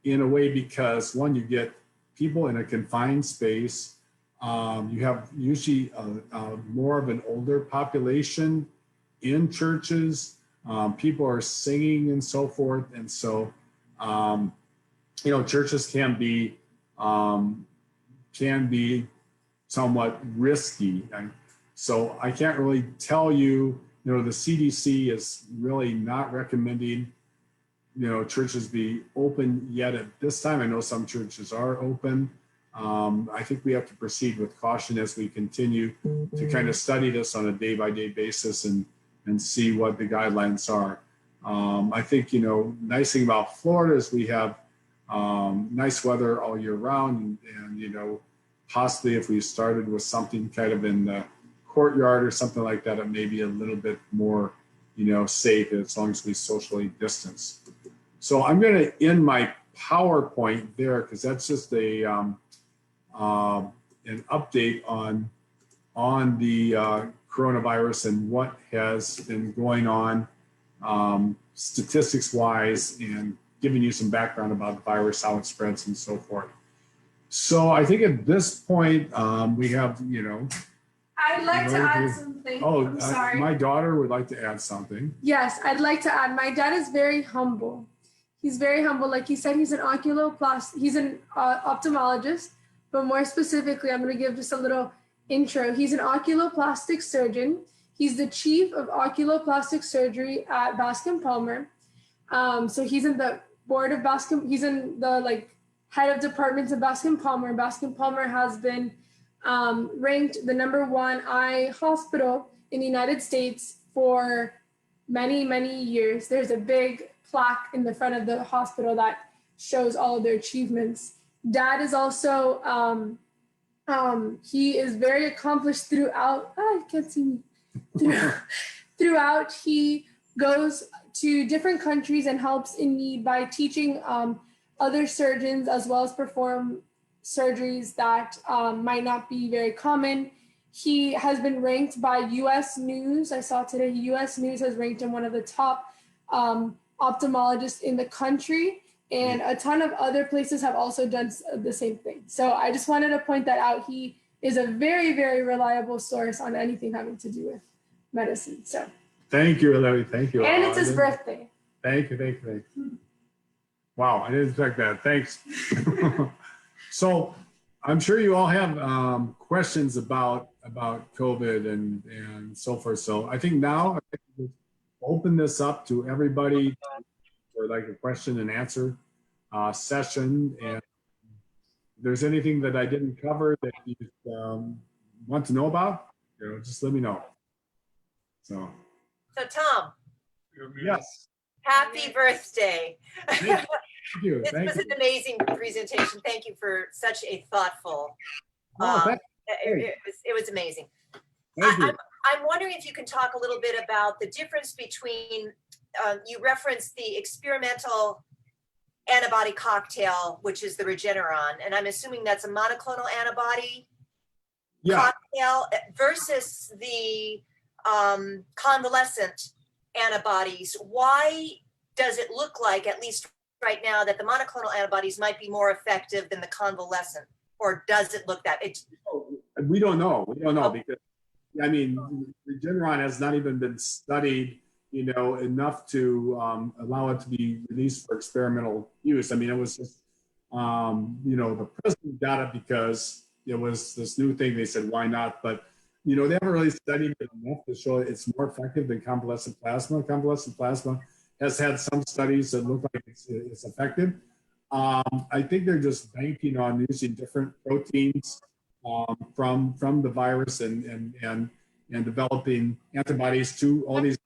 in a way because, one, you get people in a confined space. You have usually more of an older population in churches. People are singing and so forth, and so churches can be somewhat risky. So I can't really tell you. The CDC is really not recommending churches be open yet at this time. I know some churches are open. I think we have to proceed with caution as we continue to kind of study this on a day-by-day basis and see what the guidelines are. I think, nice thing about Florida is we have nice weather all year round, and possibly if we started with something kind of in the courtyard or something like that, it may be a little bit more, safe as long as we socially distance. So I'm going to end my PowerPoint there because that's just an update on the coronavirus and what has been going on statistics wise, and giving you some background about the virus, how it spreads and so forth. So I think at this point we have, I'd like to add something. Oh, I'm sorry. My daughter would like to add something. Yes, I'd like to add, my dad is very humble. He's very humble. Like he said, he's an he's an ophthalmologist, but more specifically, I'm going to give just a little intro. He's an oculoplastic surgeon. He's the chief of oculoplastic surgery at Bascom Palmer. So he's in the board of Bascom. He's in the head of departments of Bascom Palmer. Bascom Palmer has been ranked the #1 eye hospital in the United States for many, many years. There's a big plaque in the front of the hospital that shows all of their achievements. Dad is also, he is very accomplished throughout. You can't see me. Throughout, he goes to different countries and helps in need by teaching other surgeons as well as perform surgeries that might not be very common. He has been ranked by US News. I saw today US News has ranked him one of the top ophthalmologists in the country, and a ton of other places have also done the same thing. So I just wanted to point that out. He is a very, very reliable source on anything having to do with medicine. So Thank you, Larry. Thank you. and it's his birthday. Thank you. Wow, I didn't expect that. Thanks. So I'm sure you all have questions about COVID and so forth. So I think now I can just open this up to everybody for like a question and answer session. And if there's anything that I didn't cover that you want to know about, just let me know. So Tom, yes. happy birthday. Thank you. This was an amazing presentation. Thank you for such a thoughtful, it was amazing. Thank you. I'm wondering if you can talk a little bit about the difference between, you referenced the experimental antibody cocktail, which is the Regeneron, and I'm assuming that's a monoclonal antibody cocktail versus the convalescent antibodies. Why does it look like, at least right now, that the monoclonal antibodies might be more effective than the convalescent, or does it look that? We don't know. Because, I mean, Regeneron has not even been studied, enough to allow it to be released for experimental use. I mean, it was just, the president got it because it was this new thing. They said, why not? But, they haven't really studied it enough to show it's more effective than convalescent plasma. Convalescent plasma has had some studies that look like it's effective. I think they're just banking on using different proteins from the virus and developing antibodies to all these,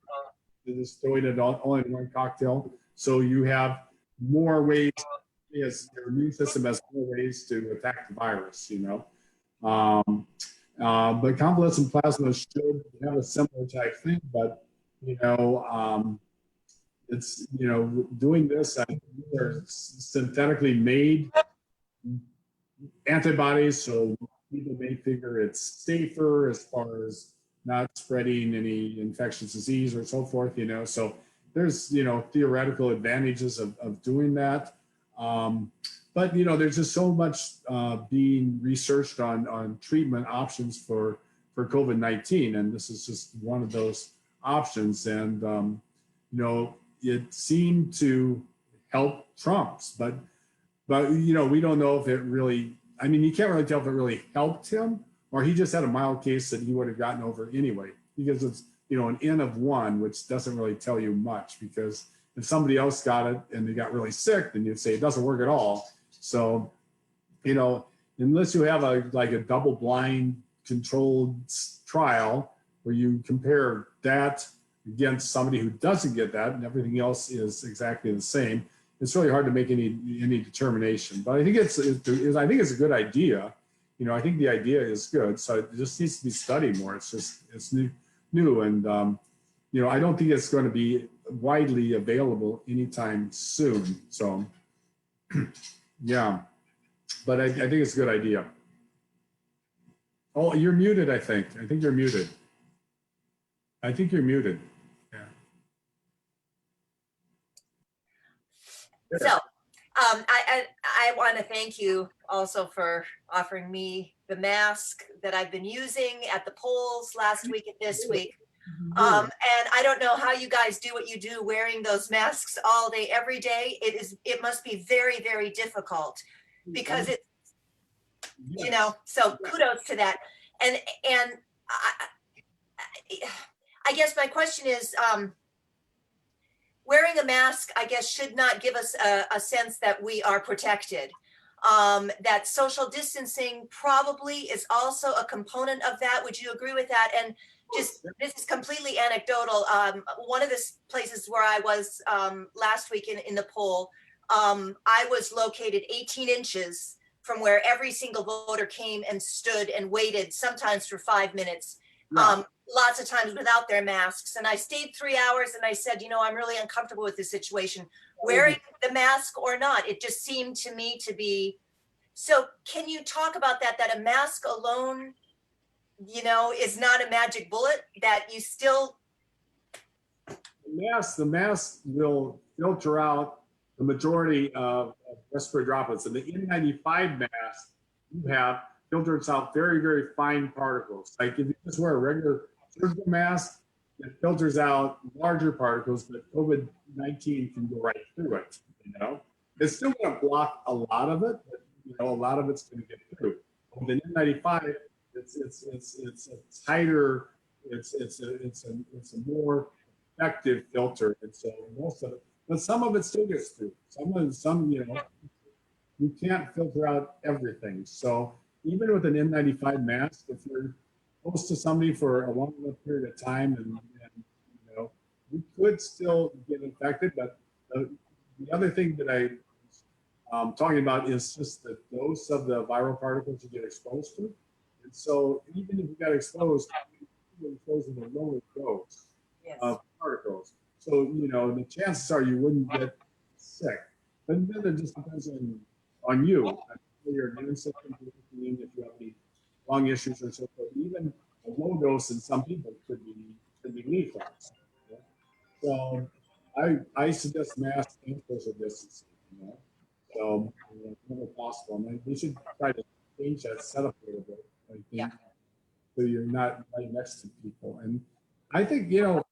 just throwing it all in one cocktail. So you have more ways, yes, your immune system has more ways to attack the virus, but convalescent plasma should have a similar type thing, but, it's, doing this, I think these are synthetically made antibodies, so people may figure it's safer as far as not spreading any infectious disease or so forth, so there's, theoretical advantages of doing that. But, there's just so much being researched on treatment options for COVID-19, and this is just one of those options. And, it seemed to help Trump's, but we don't know if it really, I mean, you can't really tell if it really helped him or he just had a mild case that he would have gotten over anyway, because it's, an N of 1, which doesn't really tell you much, because if somebody else got it and they got really sick, then you'd say it doesn't work at all. So, unless you have a double-blind controlled trial where you compare that against somebody who doesn't get that and everything else is exactly the same, it's really hard to make any determination. But I think it's a good idea. I think the idea is good. So it just needs to be studied more. It's new, and I don't think it's going to be widely available anytime soon. So yeah, but I think it's a good idea. Oh, you're muted, I think. I think you're muted. Yeah. So I want to thank you also for offering me the mask that I've been using at the polls last week and this week. And I don't know how you guys do what you do, wearing those masks all day, every day. It must be very, very difficult, because it's, so kudos to that. And I guess my question is, wearing a mask, I guess, should not give us a sense that we are protected. That social distancing probably is also a component of that. Would you agree with that? And this is completely anecdotal. One of the places where I was last week in the poll, I was located 18 inches from where every single voter came and stood and waited, sometimes for 5 minutes, lots of times without their masks. And I stayed 3 hours and I said, you know, I'm really uncomfortable with this situation, wearing the mask or not. It just seemed to me to be, so can you talk about that, that a mask alone, you know, is not a magic bullet, that you still. The mask will filter out the majority of respiratory droplets. And the N95 mask you have filters out very, very fine particles. Like if you just wear a regular surgical mask, it filters out larger particles, but COVID-19 can go right through it, you know? It's still gonna block a lot of it, but you know, a lot of it's gonna get through. With the N95, it's a tighter, it's a more effective filter, and so most of it, but some of it still gets through. Some you know, you can't filter out everything. So even with an N95 mask, if you're close to somebody for a long enough period of time, and you know, you could still get infected. But the other thing that I'm talking about is just the dose of the viral particles you get exposed to. And so even if you got exposed, you get exposed with a lower dose of particles. So, you know, the chances are you wouldn't get sick. But then it just depends on you, your immune system, if you have any lung issues or so forth. Even a low dose in some people could be lethal. So I suggest mask and social distancing, you know. So whenever possible. And they should try to change that setup a little bit, I think, so you're not right next to people. And I think, you know, I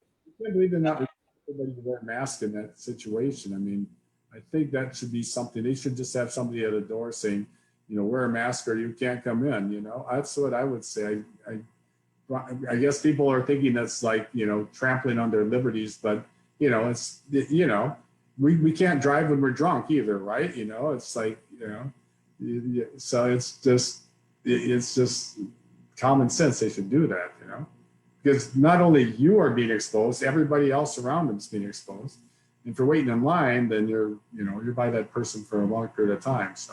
can't believe they're not everybody to wear a mask in that situation. I mean, I think that should be something. They should just have somebody at the door saying, you know, wear a mask or you can't come in. You know, that's what I would say. I guess people are thinking that's like, you know, trampling on their liberties, but you know, it's, you know, we can't drive when we're drunk either, right? You know, it's like, you know, so it's just common sense. They should do that, you know, because not only you are being exposed, everybody else around them is being exposed. And if you're waiting in line, then you're by that person for a long period of time. So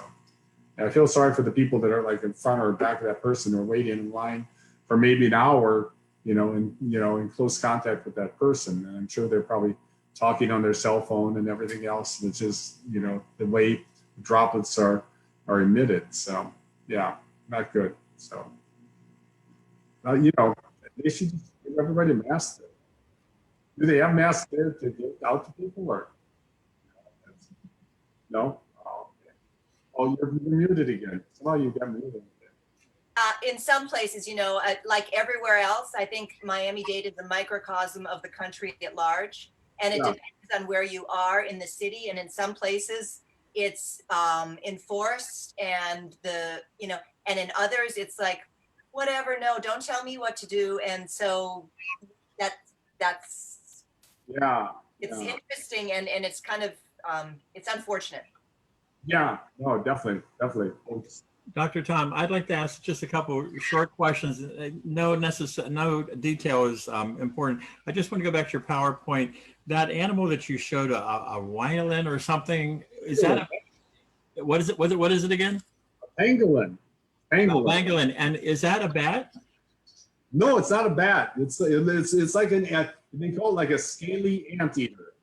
I feel sorry for the people that are like in front or back of that person or waiting in line for maybe an hour, you know, in close contact with that person. And I'm sure they're probably talking on their cell phone and everything else, which is, you know, the way droplets are emitted. So yeah, not good. So, you know, they should just give everybody masks there. Do they have masks there to give out to people or? No? Oh, okay. Oh, you're muted again. Somehow you got muted. In some places, you know, like everywhere else, I think Miami-Dade is a microcosm of the country at large. And it depends on where you are in the city. And in some places, it's enforced, and you know, and in others, it's like, whatever, no, don't tell me what to do. And so that's it's interesting, and it's kind of it's unfortunate. Yeah, no, definitely. Dr. Tom, I'd like to ask just a couple short questions. No detail is important. I just want to go back to your PowerPoint. That animal that you showed, a wildling or something, is that what is it? What is it again? Pangolin. Pangolin. And is that a bat? No, it's not a bat. It's like they call it like a scaly anteater.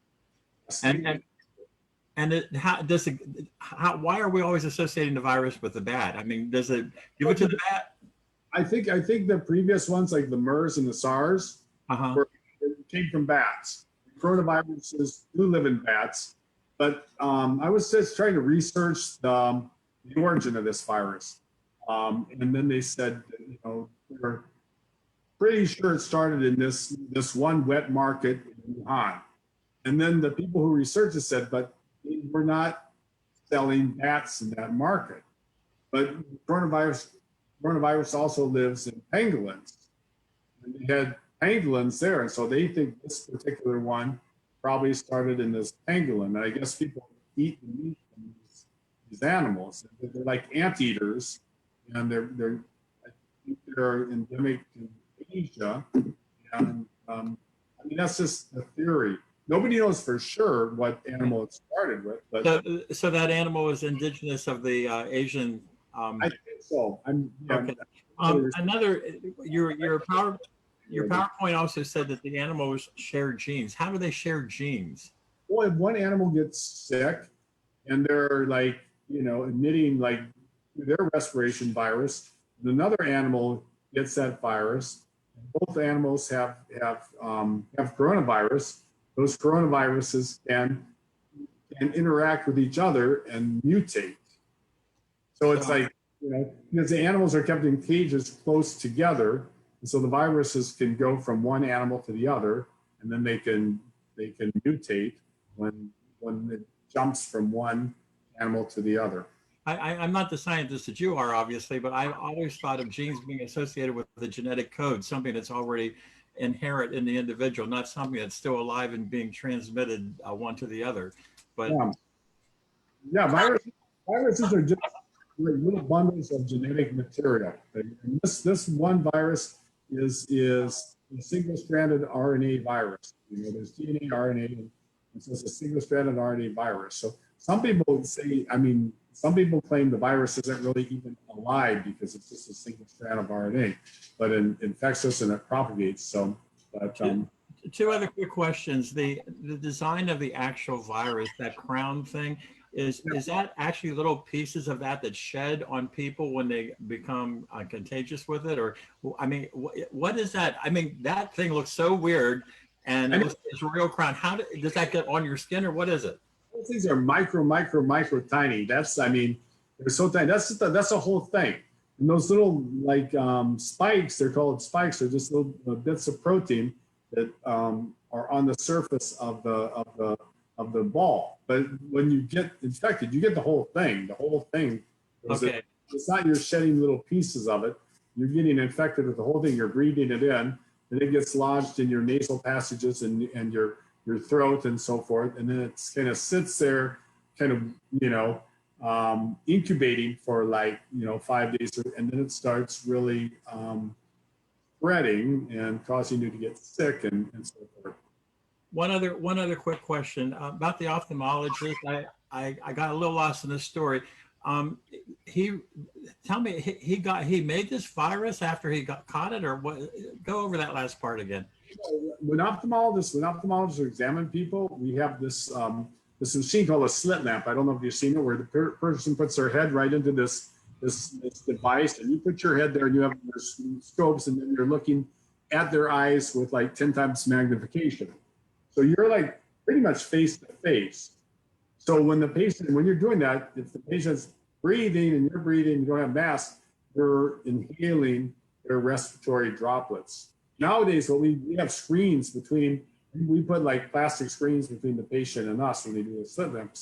Why are we always associating the virus with the bat? I mean, does it give it to the bat? I think the previous ones, like the MERS and the SARS, came from bats. Coronaviruses do live in bats, but I was just trying to research the origin of this virus, and then they said, you know, they're pretty sure it started in this one wet market in Wuhan, and then the people who researched it said, but we're not selling bats in that market. But coronavirus also lives in pangolins. And they had pangolins there. And so they think this particular one probably started in this pangolin. And I guess people eat the meat from these animals. They're like anteaters, and they're endemic to Asia. And I mean, that's just the theory. Nobody knows for sure what animal it started with, but So that animal is indigenous of the Asian. I think so. Okay. Another, your PowerPoint also said that the animals share genes. How do they share genes? Well, if one animal gets sick and they're like, emitting like their respiration virus, and another animal gets that virus, both animals have coronavirus. Those coronaviruses can interact with each other and mutate. So it's like, because the animals are kept in cages close together, and so the viruses can go from one animal to the other, and then they can mutate when it jumps from one animal to the other. I'm not the scientist that you are, obviously, but I've always thought of genes being associated with the genetic code, something that's already inherent in the individual, not something that's still alive and being transmitted one to the other. But viruses are just like little bundles of genetic material. And this one virus is a single-stranded RNA virus. There's DNA, RNA, and so it's a single-stranded RNA virus. So some people some people claim the virus isn't really even alive because it's just a single strand of RNA, but it infects us and it propagates. So, two other quick questions. The design of the actual virus, that crown thing, is that actually little pieces of that shed on people when they become contagious with it? Or, I mean, what is that? I mean, that thing looks so weird, and it looks like it's a real crown. How does that get on your skin, or what is it? Those things are micro tiny. They're so tiny. That's the whole thing. And those little spikes, they're called spikes. They're just little bits of protein that are on the surface of the ball. But when you get infected, you get the whole thing. The whole thing. Okay. It's not you're shedding little pieces of it. You're getting infected with the whole thing. You're breathing it in, and it gets lodged in your nasal passages and your throat and so forth, and then it kind of sits there, kind of incubating for 5 days, and then it starts really spreading and causing you to get sick and so forth. One other quick question about the ophthalmologist. I got a little lost in this story. He made this virus after he got caught it, or what? Go over that last part again. When ophthalmologists examine people, we have this machine called a slit lamp. I don't know if you've seen it, where the person puts their head right into this device, and you put your head there, and you have your scopes, and then you're looking at their eyes with 10 times magnification. So you're pretty much face to face. So when you're doing that, if the patient's breathing and you're breathing, you don't have masks, you're inhaling their respiratory droplets. Nowadays, we have screens we put plastic screens between the patient and us when they do the slit lamp,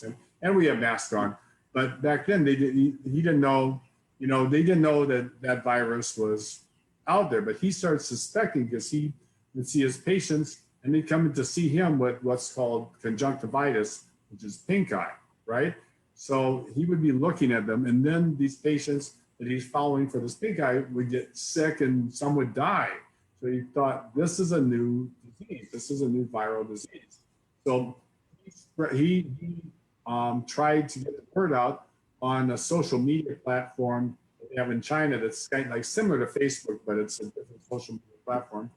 and we have masks on. But back then, he didn't know, they didn't know that virus was out there. But he started suspecting because he would see his patients, and they'd come in to see him with what's called conjunctivitis, which is pink eye, right? So he would be looking at them, and then these patients that he's following for this pink eye would get sick, and some would die. So he thought, this is a new disease. This is a new viral disease. So he tried to get the word out on a social media platform that they have in China that's kind of similar to Facebook, but it's a different social media platform.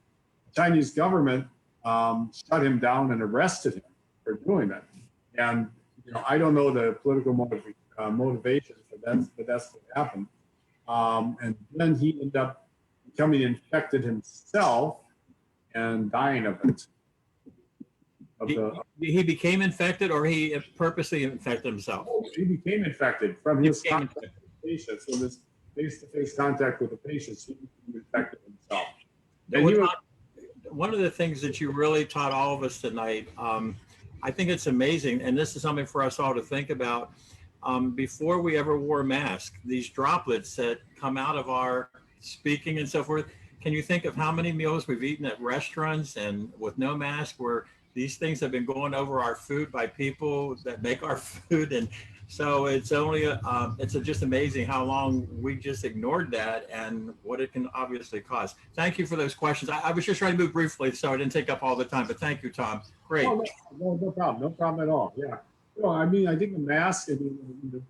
The Chinese government shut him down and arrested him for doing that. And I don't know the political motivation for that, but that's what happened. And then he ended up becoming infected himself and dying of it. He became infected, or he purposely infected himself? He became infected from his contact with the patients. So this face-to-face contact with the patients, he infected himself. And one of the things that you really taught all of us tonight, I think it's amazing, and this is something for us all to think about. Before we ever wore a mask, these droplets that come out of our speaking and so forth, can you think of how many meals we've eaten at restaurants and with no mask, where these things have been going over our food by people that make our food? And So it's only, just amazing how long we just ignored that and what it can obviously cause. Thank you for those questions. I was just trying to move briefly, so I didn't take up all the time, but thank you, Tom. Great. No problem. No problem at all. Yeah. Well, I mean, I think the mask, I mean,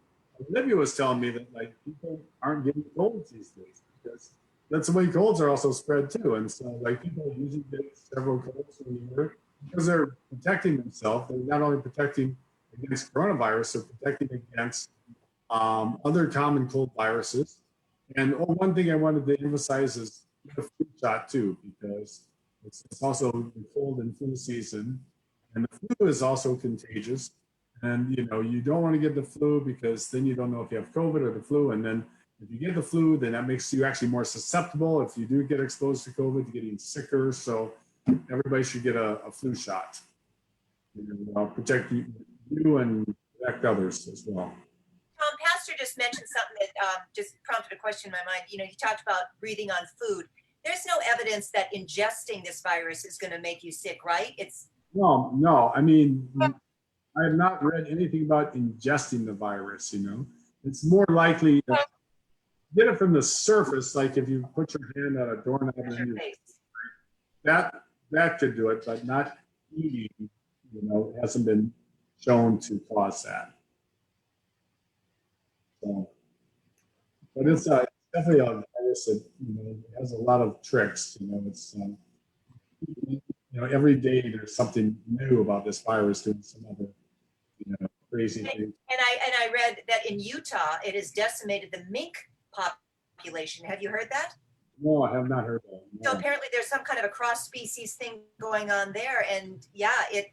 Olivia was telling me that like people aren't getting colds these days because that's the way colds are also spread too. And so like people usually get several colds in a year because they're protecting themselves. They're not only protecting against coronavirus, they're protecting against other common cold viruses. And one thing I wanted to emphasize is the flu shot too, because it's also the cold and flu season, and the flu is also contagious. And you don't want to get the flu because then you don't know if you have COVID or the flu. And then if you get the flu, then that makes you actually more susceptible. If you do get exposed to COVID, to getting sicker. So everybody should get a flu shot. Protect you and protect others as well. Tom, Pastor just mentioned something that just prompted a question in my mind. You talked about breathing on food. There's no evidence that ingesting this virus is going to make you sick, right? No. I mean, I have not read anything about ingesting the virus. It's more likely to get it from the surface, like if you put your hand on a doorknob and that could do it, but not eating. It hasn't been shown to cause that. So, but it's definitely a virus that has a lot of tricks. It's every day there's something new about this virus doing some other crazy things. And I read that in Utah it has decimated the mink population. Have you heard that? No, I have not heard that. No. So apparently there's some kind of a cross species thing going on there, and yeah, it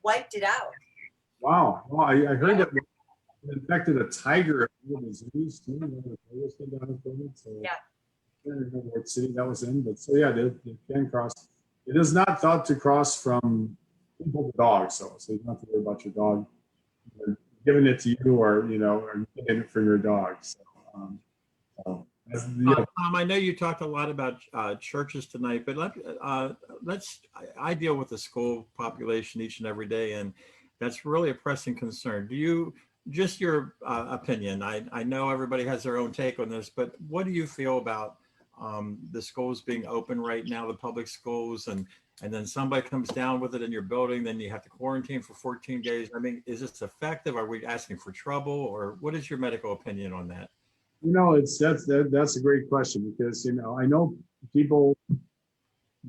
wiped it out. Wow. Well, I heard that it infected a tiger at one of the zoos too. So Yeah. I don't remember what city that was in, but so yeah, they can cross. It is not thought to cross from people to dogs, though. So you don't have to worry about your dog giving it to you, or or getting it for your dog. So, Tom, I know you talked a lot about churches tonight, but I deal with the school population each and every day, and that's really a pressing concern. Do you, just your opinion, I know everybody has their own take on this, but what do you feel about the schools being open right now, the public schools, and then somebody comes down with it in your building, then you have to quarantine for 14 days? I mean, is this effective? Are we asking for trouble, or what is your medical opinion on that? That's a great question, because I know people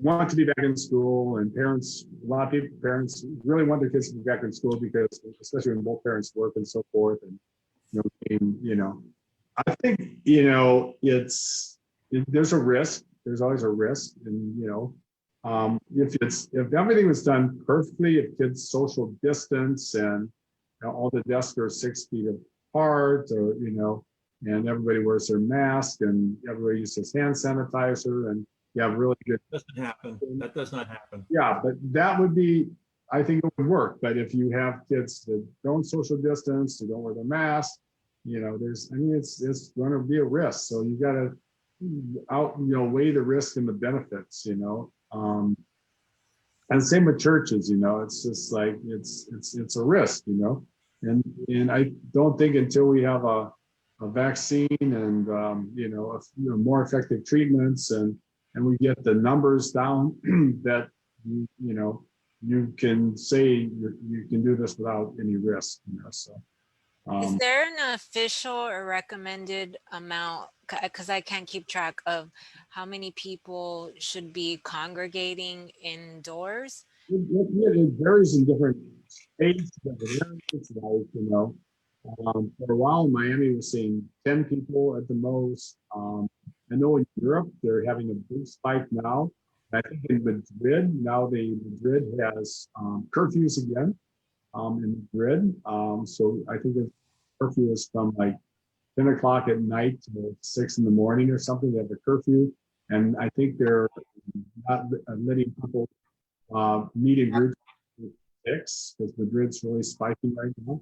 want to be back in school, and parents really want their kids to be back in school, because especially when both parents work and so forth, and I think there's a risk. There's always a risk, and if everything was done perfectly, if kids social distance and all the desks are 6 feet apart, or and everybody wears their mask, and everybody uses hand sanitizer, and you have really good. That doesn't happen. That does not happen. Yeah, but that would be, I think it would work. But if you have kids that don't social distance, who don't wear their mask, it's going to be a risk. So you got to weigh the risk and the benefits. And same with churches. It's just like it's a risk. And I don't think until we have a vaccine and more effective treatments, and we get the numbers down that you can say you can do this without any risk. So is there an official or recommended amount, because I can't keep track of how many people should be congregating indoors? It varies in different states, for a while, Miami was seeing 10 people at the most. I know in Europe, they're having a big spike now. I think in Madrid, Madrid has curfews again in Madrid. So I think the curfew is from like 10 o'clock at night to 6 in the morning or something. They have a curfew. And I think they're not letting people meet in groups with 6, because Madrid's really spiking right now.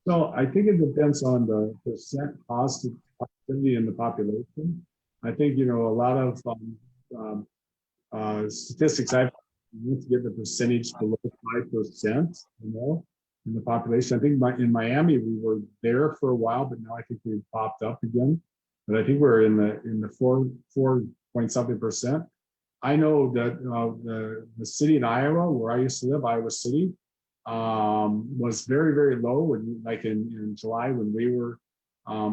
So I think it depends on the percent positivity in the population. I think, a lot of statistics, I've to get the percentage below 5%, in the population. I think in Miami we were there for a while, but now I think we've popped up again. But I think we're in the 4 point something percent. I know that the city in Iowa, where I used to live, Iowa City, was very, very low. When, like in July, when we were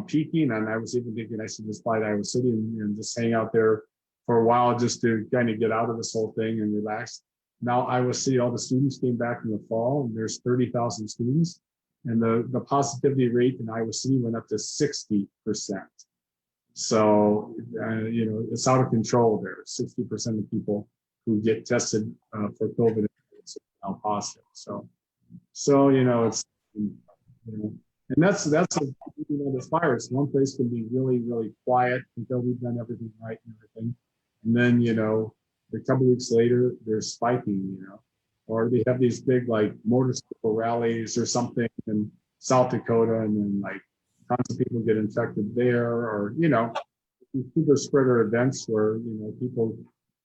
peaking, and I was even thinking I should just fly to Iowa City and just hang out there for a while, just to kind of get out of this whole thing and relax. Now Iowa City, all the students came back in the fall, and there's 30,000 students, and the positivity rate in Iowa City went up to 60%. So, it's out of control there. 60% of people who get tested for COVID are now positive. So, it's, and that's this virus. One place can be really, really quiet until we've done everything right and everything. And then, a couple weeks later, they're spiking, or they have these big like motorcycle rallies or something in South Dakota, and then like tons of people get infected there, or super spreader events where people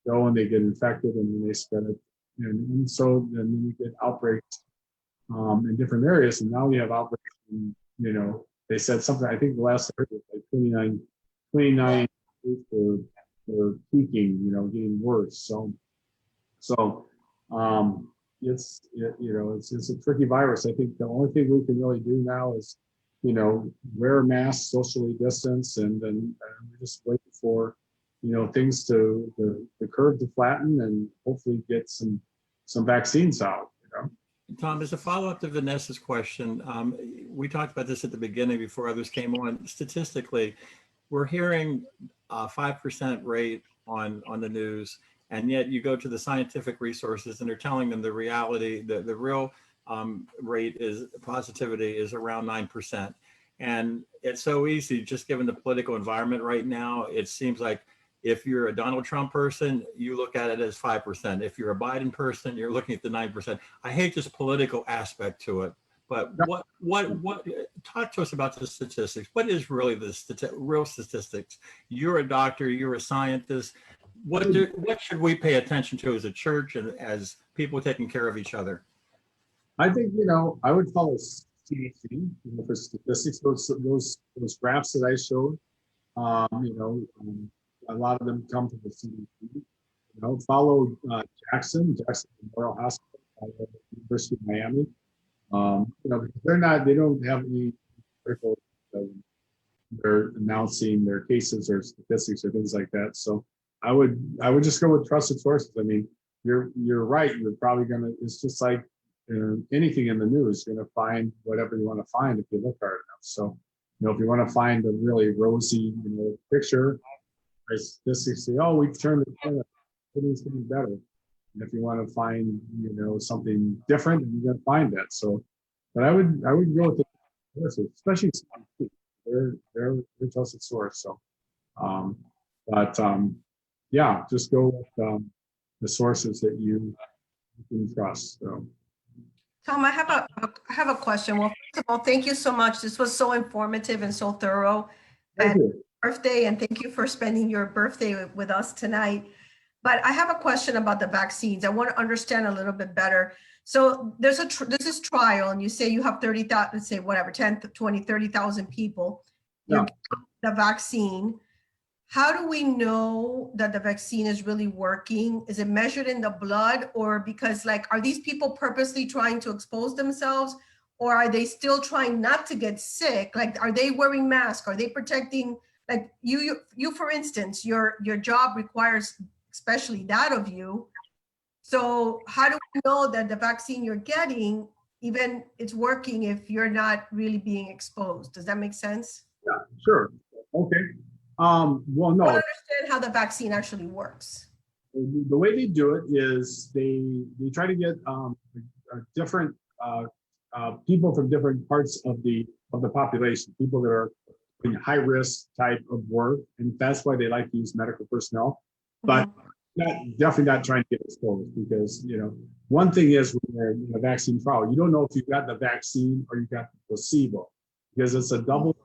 go and they get infected and then they spread it, and so then you get outbreaks in different areas, and now you have outbreaks. In, they said something. I think the last I heard was like 29 for peaking, getting worse. So it's a tricky virus. I think the only thing we can really do now is, wear a mask, socially distance, and then we're just waiting for, things to the curve to flatten and hopefully get some vaccines out. Tom, as a follow-up to Vanessa's question, we talked about this at the beginning before others came on. Statistically, we're hearing a 5% rate on the news, and yet you go to the scientific resources and they're telling them the reality, the real rate is positivity is around 9%. And it's so easy, just given the political environment right now, it seems like if you're a Donald Trump person, you look at it as 5%. If you're a Biden person, you're looking at the 9%. I hate this political aspect to it, but what talk to us about the statistics. What is really the real statistics? You're a doctor, you're a scientist. What should we pay attention to as a church and as people taking care of each other? I think, I would follow CDC, for statistics, those graphs that I showed, a lot of them come from the CDC. Follow Jackson Memorial Hospital, University of Miami. They don't have any critical, they're announcing their cases or statistics or things like that. So I would just go with trusted sources. I mean, you're right. You're probably it's just like anything in the news, you're going to find whatever you want to find if you look hard enough. So, if you want to find a really rosy, picture, statistics say, oh, we've turned the corner, everything's getting better. And if you want to find, something different, you're going to find that. So, but I would go with the sources, especially they're a trusted source. So, yeah, just go with the sources that you can trust. So. Tom, I have a question. Well, first of all, thank you so much. This was so informative and so thorough. Thank you. Birthday, and thank you for spending your birthday with us tonight. But I have a question about the vaccines. I want to understand a little bit better. So there's this is trial, and you say you have 30,000, let's say whatever, 10, 20, 30,000 people. Yeah. The vaccine. How do we know that the vaccine is really working? Is it measured in the blood, or because are these people purposely trying to expose themselves, or are they still trying not to get sick? Are they wearing masks? Are they protecting, you for instance, your job requires especially that of you. So how do we know that the vaccine you're getting, even it's working if you're not really being exposed? Does that make sense? Yeah, sure. Okay. Well, no. I don't understand how the vaccine actually works. The way they do it is they try to get different people from different parts of the population, people that are in high risk type of work, and that's why they like to use medical personnel. But definitely not trying to get exposed, because one thing is when you're in a vaccine trial, you don't know if you got the vaccine or you got the placebo, because it's a double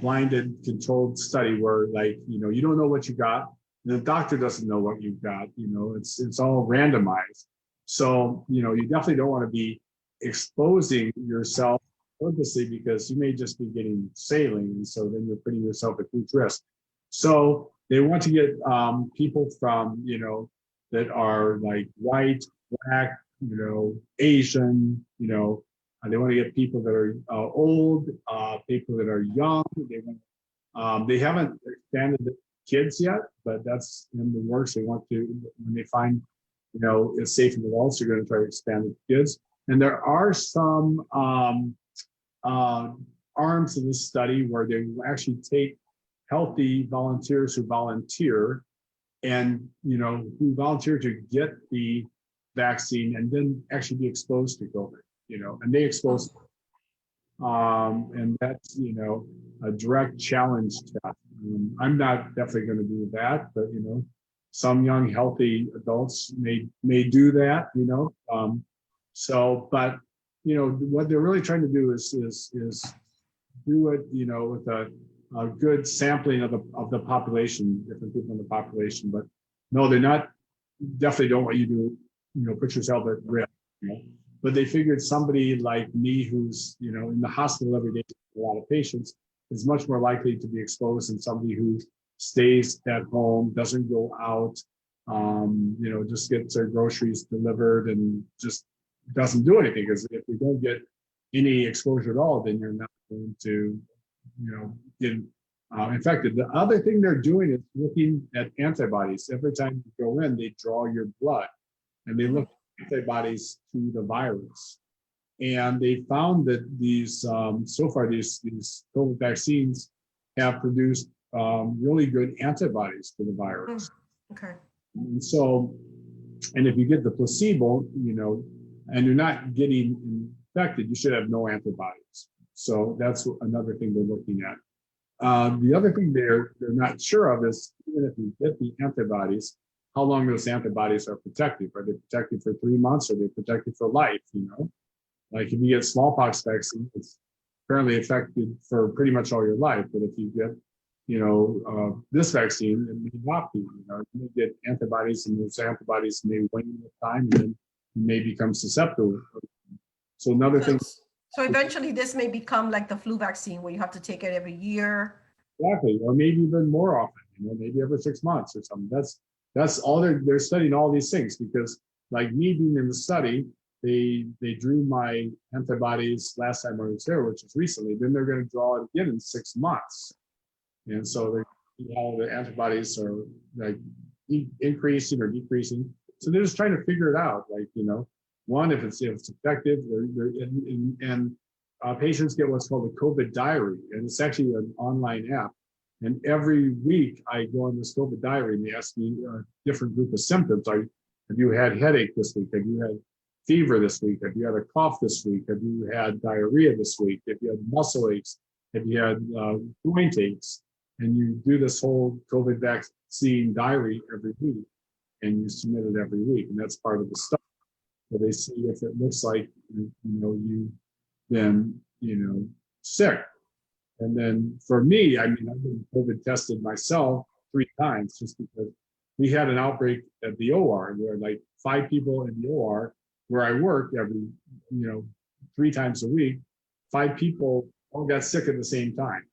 blinded controlled study where you don't know what you got, and the doctor doesn't know what you've got. It's all randomized. So you definitely don't want to be exposing yourself purposely because you may just be getting saline, and so then you're putting yourself at huge risk. So they want to get people from, you know, that are like white, black, you know, Asian, you know, they want to get people that are old, people that are young. They haven't expanded the kids yet, but that's in the works. They want to, when they find, you know, it's safe in adults, they're going to try to expand it to kids. And there are some arms in this study where they will actually take healthy volunteers who volunteer and, you know, who volunteer to get the vaccine and then actually be exposed to COVID, you know, and they expose. And that's, you know, a direct challenge test. I'm not definitely going to do that, but, you know, some young, healthy adults may do that, you know. So, but, you know, what they're really trying to do is do it, you know, with a good sampling of the population, different people in the population. But no, they're not, definitely don't want you to, you know, put yourself at risk, you know. But they figured somebody like me who's, you know, in the hospital every day with a lot of patients is much more likely to be exposed than somebody who stays at home, doesn't go out, you know, just gets their groceries delivered and just doesn't do anything. Because if you don't get any exposure at all, then you're not going to, you know, get infected. The other thing they're doing is looking at antibodies. Every time you go in, they draw your blood and they look at antibodies to the virus. And they found that these, so far, these COVID vaccines have produced really good antibodies to the virus. Okay. And so, and if you get the placebo, you know, and you're not getting infected, you should have no antibodies. So that's another thing they're looking at. The other thing they're not sure of is, even if you get the antibodies, how long those antibodies are protective. Are they protected for 3 months? Or are they protected for life, you know? Like if you get smallpox vaccine, it's apparently effective for pretty much all your life. But if you get, you know, this vaccine, it may not be. You know, you may get antibodies, and those antibodies may wane with time, and then you may become susceptible. So another thing. So eventually, this may become like the flu vaccine, where you have to take it every year. Exactly, or maybe even more often. You know, maybe every 6 months or something. That's all they're studying all these things, because like me being in the study, they drew my antibodies last time I was there, which is recently. Then they're going to draw it again in 6 months, and so they see how the antibodies are like increasing or decreasing. So they're just trying to figure it out, like, you know, one, if it's effective. Patients get what's called a COVID diary, and it's actually an online app. And every week I go on this COVID diary, and they ask me a different group of symptoms. Have you had headache this week? Have you had fever this week? Have you had a cough this week? Have you had diarrhea this week? Have you had muscle aches? Have you had joint aches? And you do this whole COVID vaccine diary every week, and you submit it every week, and that's part of the study. So they see if it looks like, you know, you then, you know, sick. And then for me, I mean, I've been COVID tested myself 3 times, just because we had an outbreak at the OR. There were like 5 people in the OR where I work every, you know, 3 times a week. 5 people all got sick at the same time.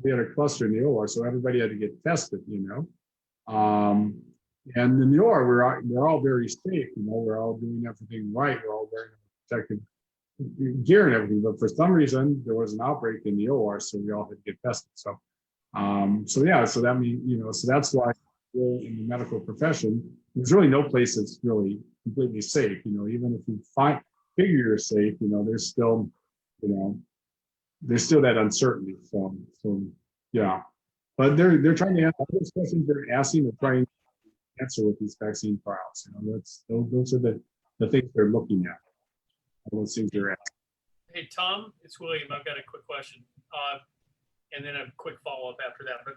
We had a cluster in the OR, so everybody had to get tested, you know. And in the OR, we're all very safe, you know. We're all doing everything right. We're all wearing protective gear and everything. But for some reason, there was an outbreak in the OR, so we all had to get tested. So, so yeah, so that means, you know, so that's why in the medical profession, there's really no place that's really completely safe. You know, even if you figure you're safe, you know, there's still, you know, there's still that uncertainty. So yeah. But they're trying to answer all those questions they're asking. They're trying to answer with these vaccine trials. You know, those are the things they're looking at. All those things they're asking. Hey, Tom, it's William. I've got a quick question, and then a quick follow-up after that. But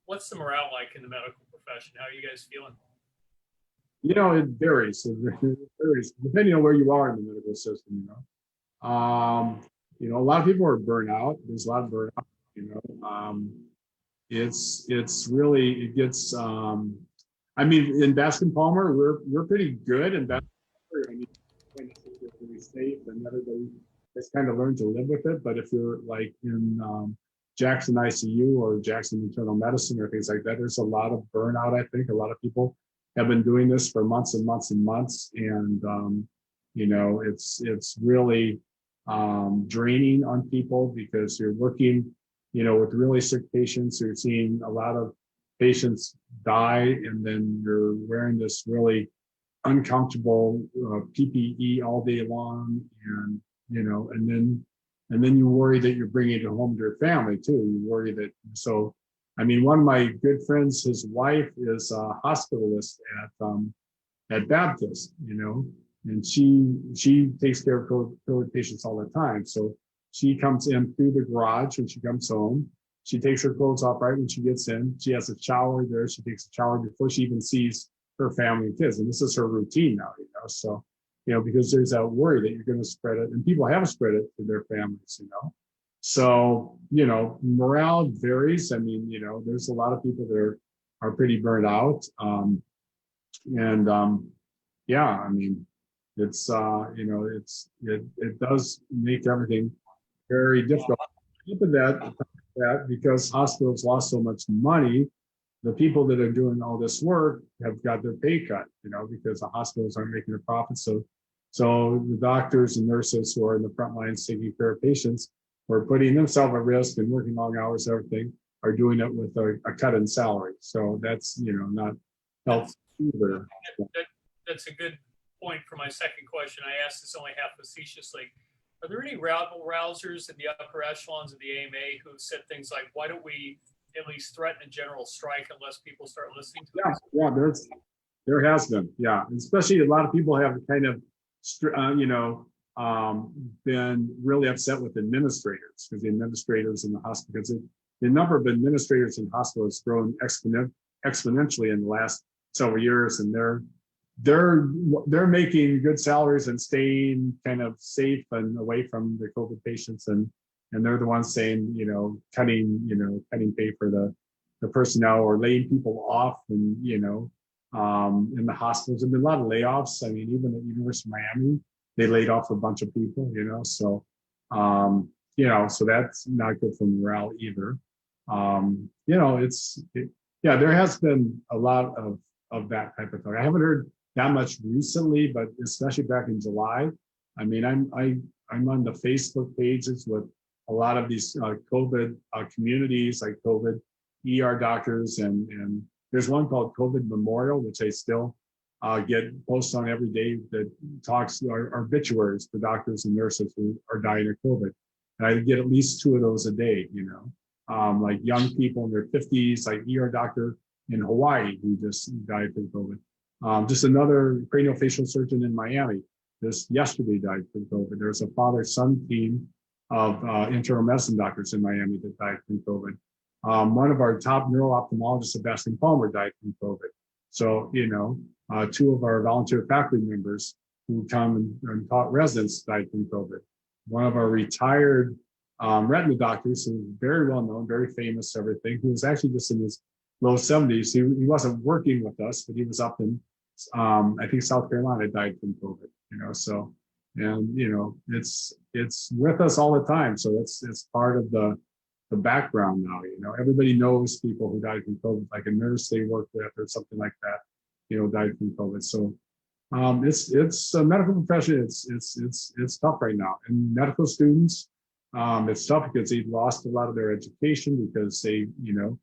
what's the morale like in the medical profession? How are you guys feeling? You know, it varies. It varies depending on where you are in the medical system. You know, a lot of people are burnt out. There's a lot of burnout. You know, it's really, it gets. I mean, in Bascom Palmer, we're pretty good. In Bascom Palmer, I mean, really safe and everybody has kind of learned to live with it. But if you're like in Jackson ICU or Jackson Internal Medicine or things like that, there's a lot of burnout. I think a lot of people have been doing this for months and months and months, and you know, it's really draining on people because you're working, you know, with really sick patients. You're seeing a lot of patients die, and then you're wearing this really uncomfortable PPE all day long, and you know, and then you worry that you're bringing it home to your family too. You worry that, so I mean, one of my good friends, his wife is a hospitalist at Baptist, you know, and she takes care of COVID patients all the time. So she comes in through the garage when she comes home. She takes her clothes off right when she gets in. She has a shower there. She takes a shower before she even sees her family and kids. And this is her routine now, you know. So, you know, because there's that worry that you're going to spread it, and people have spread it to their families, you know. So, you know, morale varies. I mean, you know, there's a lot of people that are pretty burned out. Yeah, I mean, it's, you know, it does make everything very difficult. On top of that, because hospitals lost so much money, the people that are doing all this work have got their pay cut, you know, because the hospitals aren't making a profit. So the doctors and nurses who are in the front lines taking care of patients, who are putting themselves at risk and working long hours, everything, are doing it with a cut in salary. So that's, you know, not helpful either. That's a good point for my second question. I asked this only half facetiously. Are there any rabble-rousers in the upper echelons of the AMA who have said things like, why don't we at least threaten a general strike unless people start listening to us? Yeah, there has been, yeah. Especially a lot of people have kind of, you know, been really upset with administrators, because the administrators in the hospital, because the number of administrators in hospitals has grown exponentially in the last several years, and they're making good salaries and staying kind of safe and away from the COVID patients, and they're the ones saying, you know, cutting pay for the personnel or laying people off, and you know, in the hospitals there've been a lot of layoffs. I mean, even at University of Miami, they laid off a bunch of people, you know, so you know, so that's not good for morale either. You know, yeah, there has been a lot of that type of thing. I haven't heard that much recently, but especially back in July. I mean, I'm on the Facebook pages with a lot of these COVID communities, like COVID ER doctors, and there's one called COVID Memorial, which I still get posts on every day, that talks are obituaries for doctors and nurses who are dying of COVID. And I get at least 2 of those a day, you know, like young people in their 50s, like ER doctor in Hawaii who just died from COVID. Just another craniofacial surgeon in Miami just yesterday died from COVID. There's a father-son team of internal medicine doctors in Miami that died from COVID. One of our top neuro-ophthalmologists, Sebastian Palmer, died from COVID. So, you know, 2 of our volunteer faculty members who come and taught residents died from COVID. One of our retired retina doctors, who's very well known, very famous, everything, who was actually just in his low 70s. He wasn't working with us, but he was up in, I think, South Carolina, died from COVID, you know, so, and, you know, it's with us all the time. So it's part of the background now, you know, everybody knows people who died from COVID, like a nurse they worked with or something like that, you know, died from COVID. So it's a medical profession. It's tough right now, and medical students, it's tough because they've lost a lot of their education, because they, you know,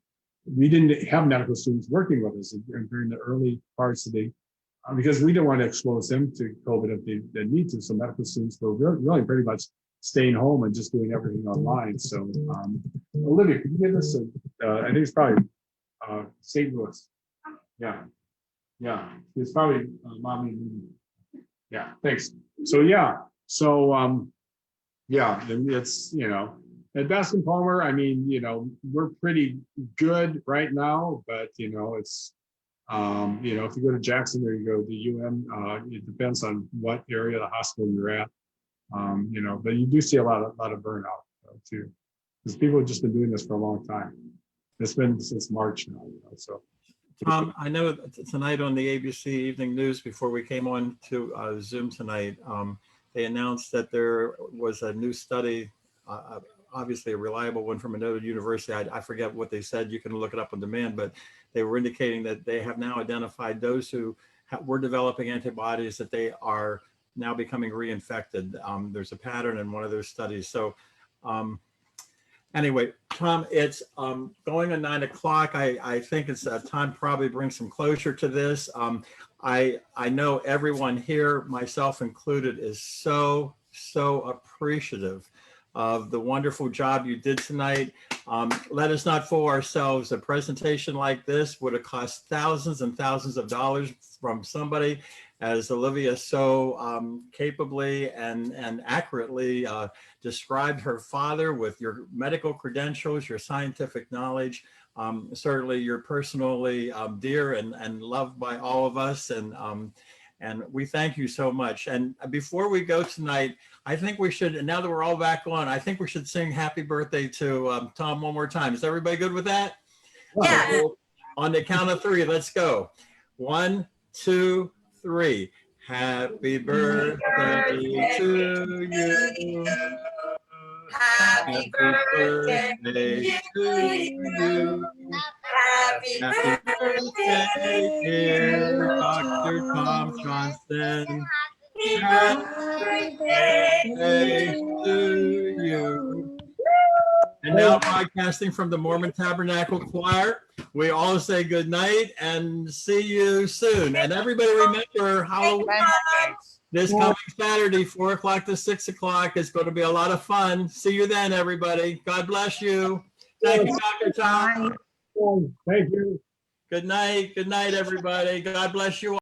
we didn't have medical students working with us during the early parts of the, because we didn't want to expose them to COVID if they need to. So medical students were really pretty much staying home and just doing everything online. So Olivia, could you give us I think it's probably St. Louis. Yeah, it's probably mommy. Yeah, thanks. So yeah, yeah, it's, you know, at Baskin Palmer, I mean, you know, we're pretty good right now, but you know, it's you know, if you go to Jackson or you go to UM, it depends on what area of the hospital you're at. You know, but you do see a lot of burnout too, because people have just been doing this for a long time. It's been since March now, you know, so. Tom, I know tonight on the ABC Evening News, before we came on to Zoom tonight, they announced that there was a new study, obviously a reliable one from another university. I forget what they said. You can look it up on demand, but they were indicating that they have now identified those who were developing antibodies, that they are now becoming reinfected. There's a pattern in one of those studies. So anyway, Tom, it's going on 9 o'clock. I think it's time to probably bring some closure to this. I know everyone here, myself included, is so appreciative of the wonderful job you did tonight. Let us not fool ourselves. A presentation like this would have cost thousands and thousands of dollars from somebody, as Olivia so capably and accurately described her father, with your medical credentials, your scientific knowledge. Certainly you're personally dear and loved by all of us. And we thank you so much. And before we go tonight, I think we should, and now that we're all back on, I think we should sing happy birthday to Tom one more time. Is everybody good with that? Yeah. So, on the count of 3, let's go. 1, 2, 3. Happy birthday to you. Happy birthday to you. Happy Happy birthday, birthday, dear Dr. Tom Johnston. Happy Birthday to you. And now, broadcasting from the Mormon Tabernacle Choir, we all say good night and see you soon. And everybody remember, Halloween this coming Saturday, 4 o'clock to 6 o'clock, is going to be a lot of fun. See you then, everybody. God bless you. Thank you, Dr. Tom. Thank you. Good night. Good night, everybody. God bless you all.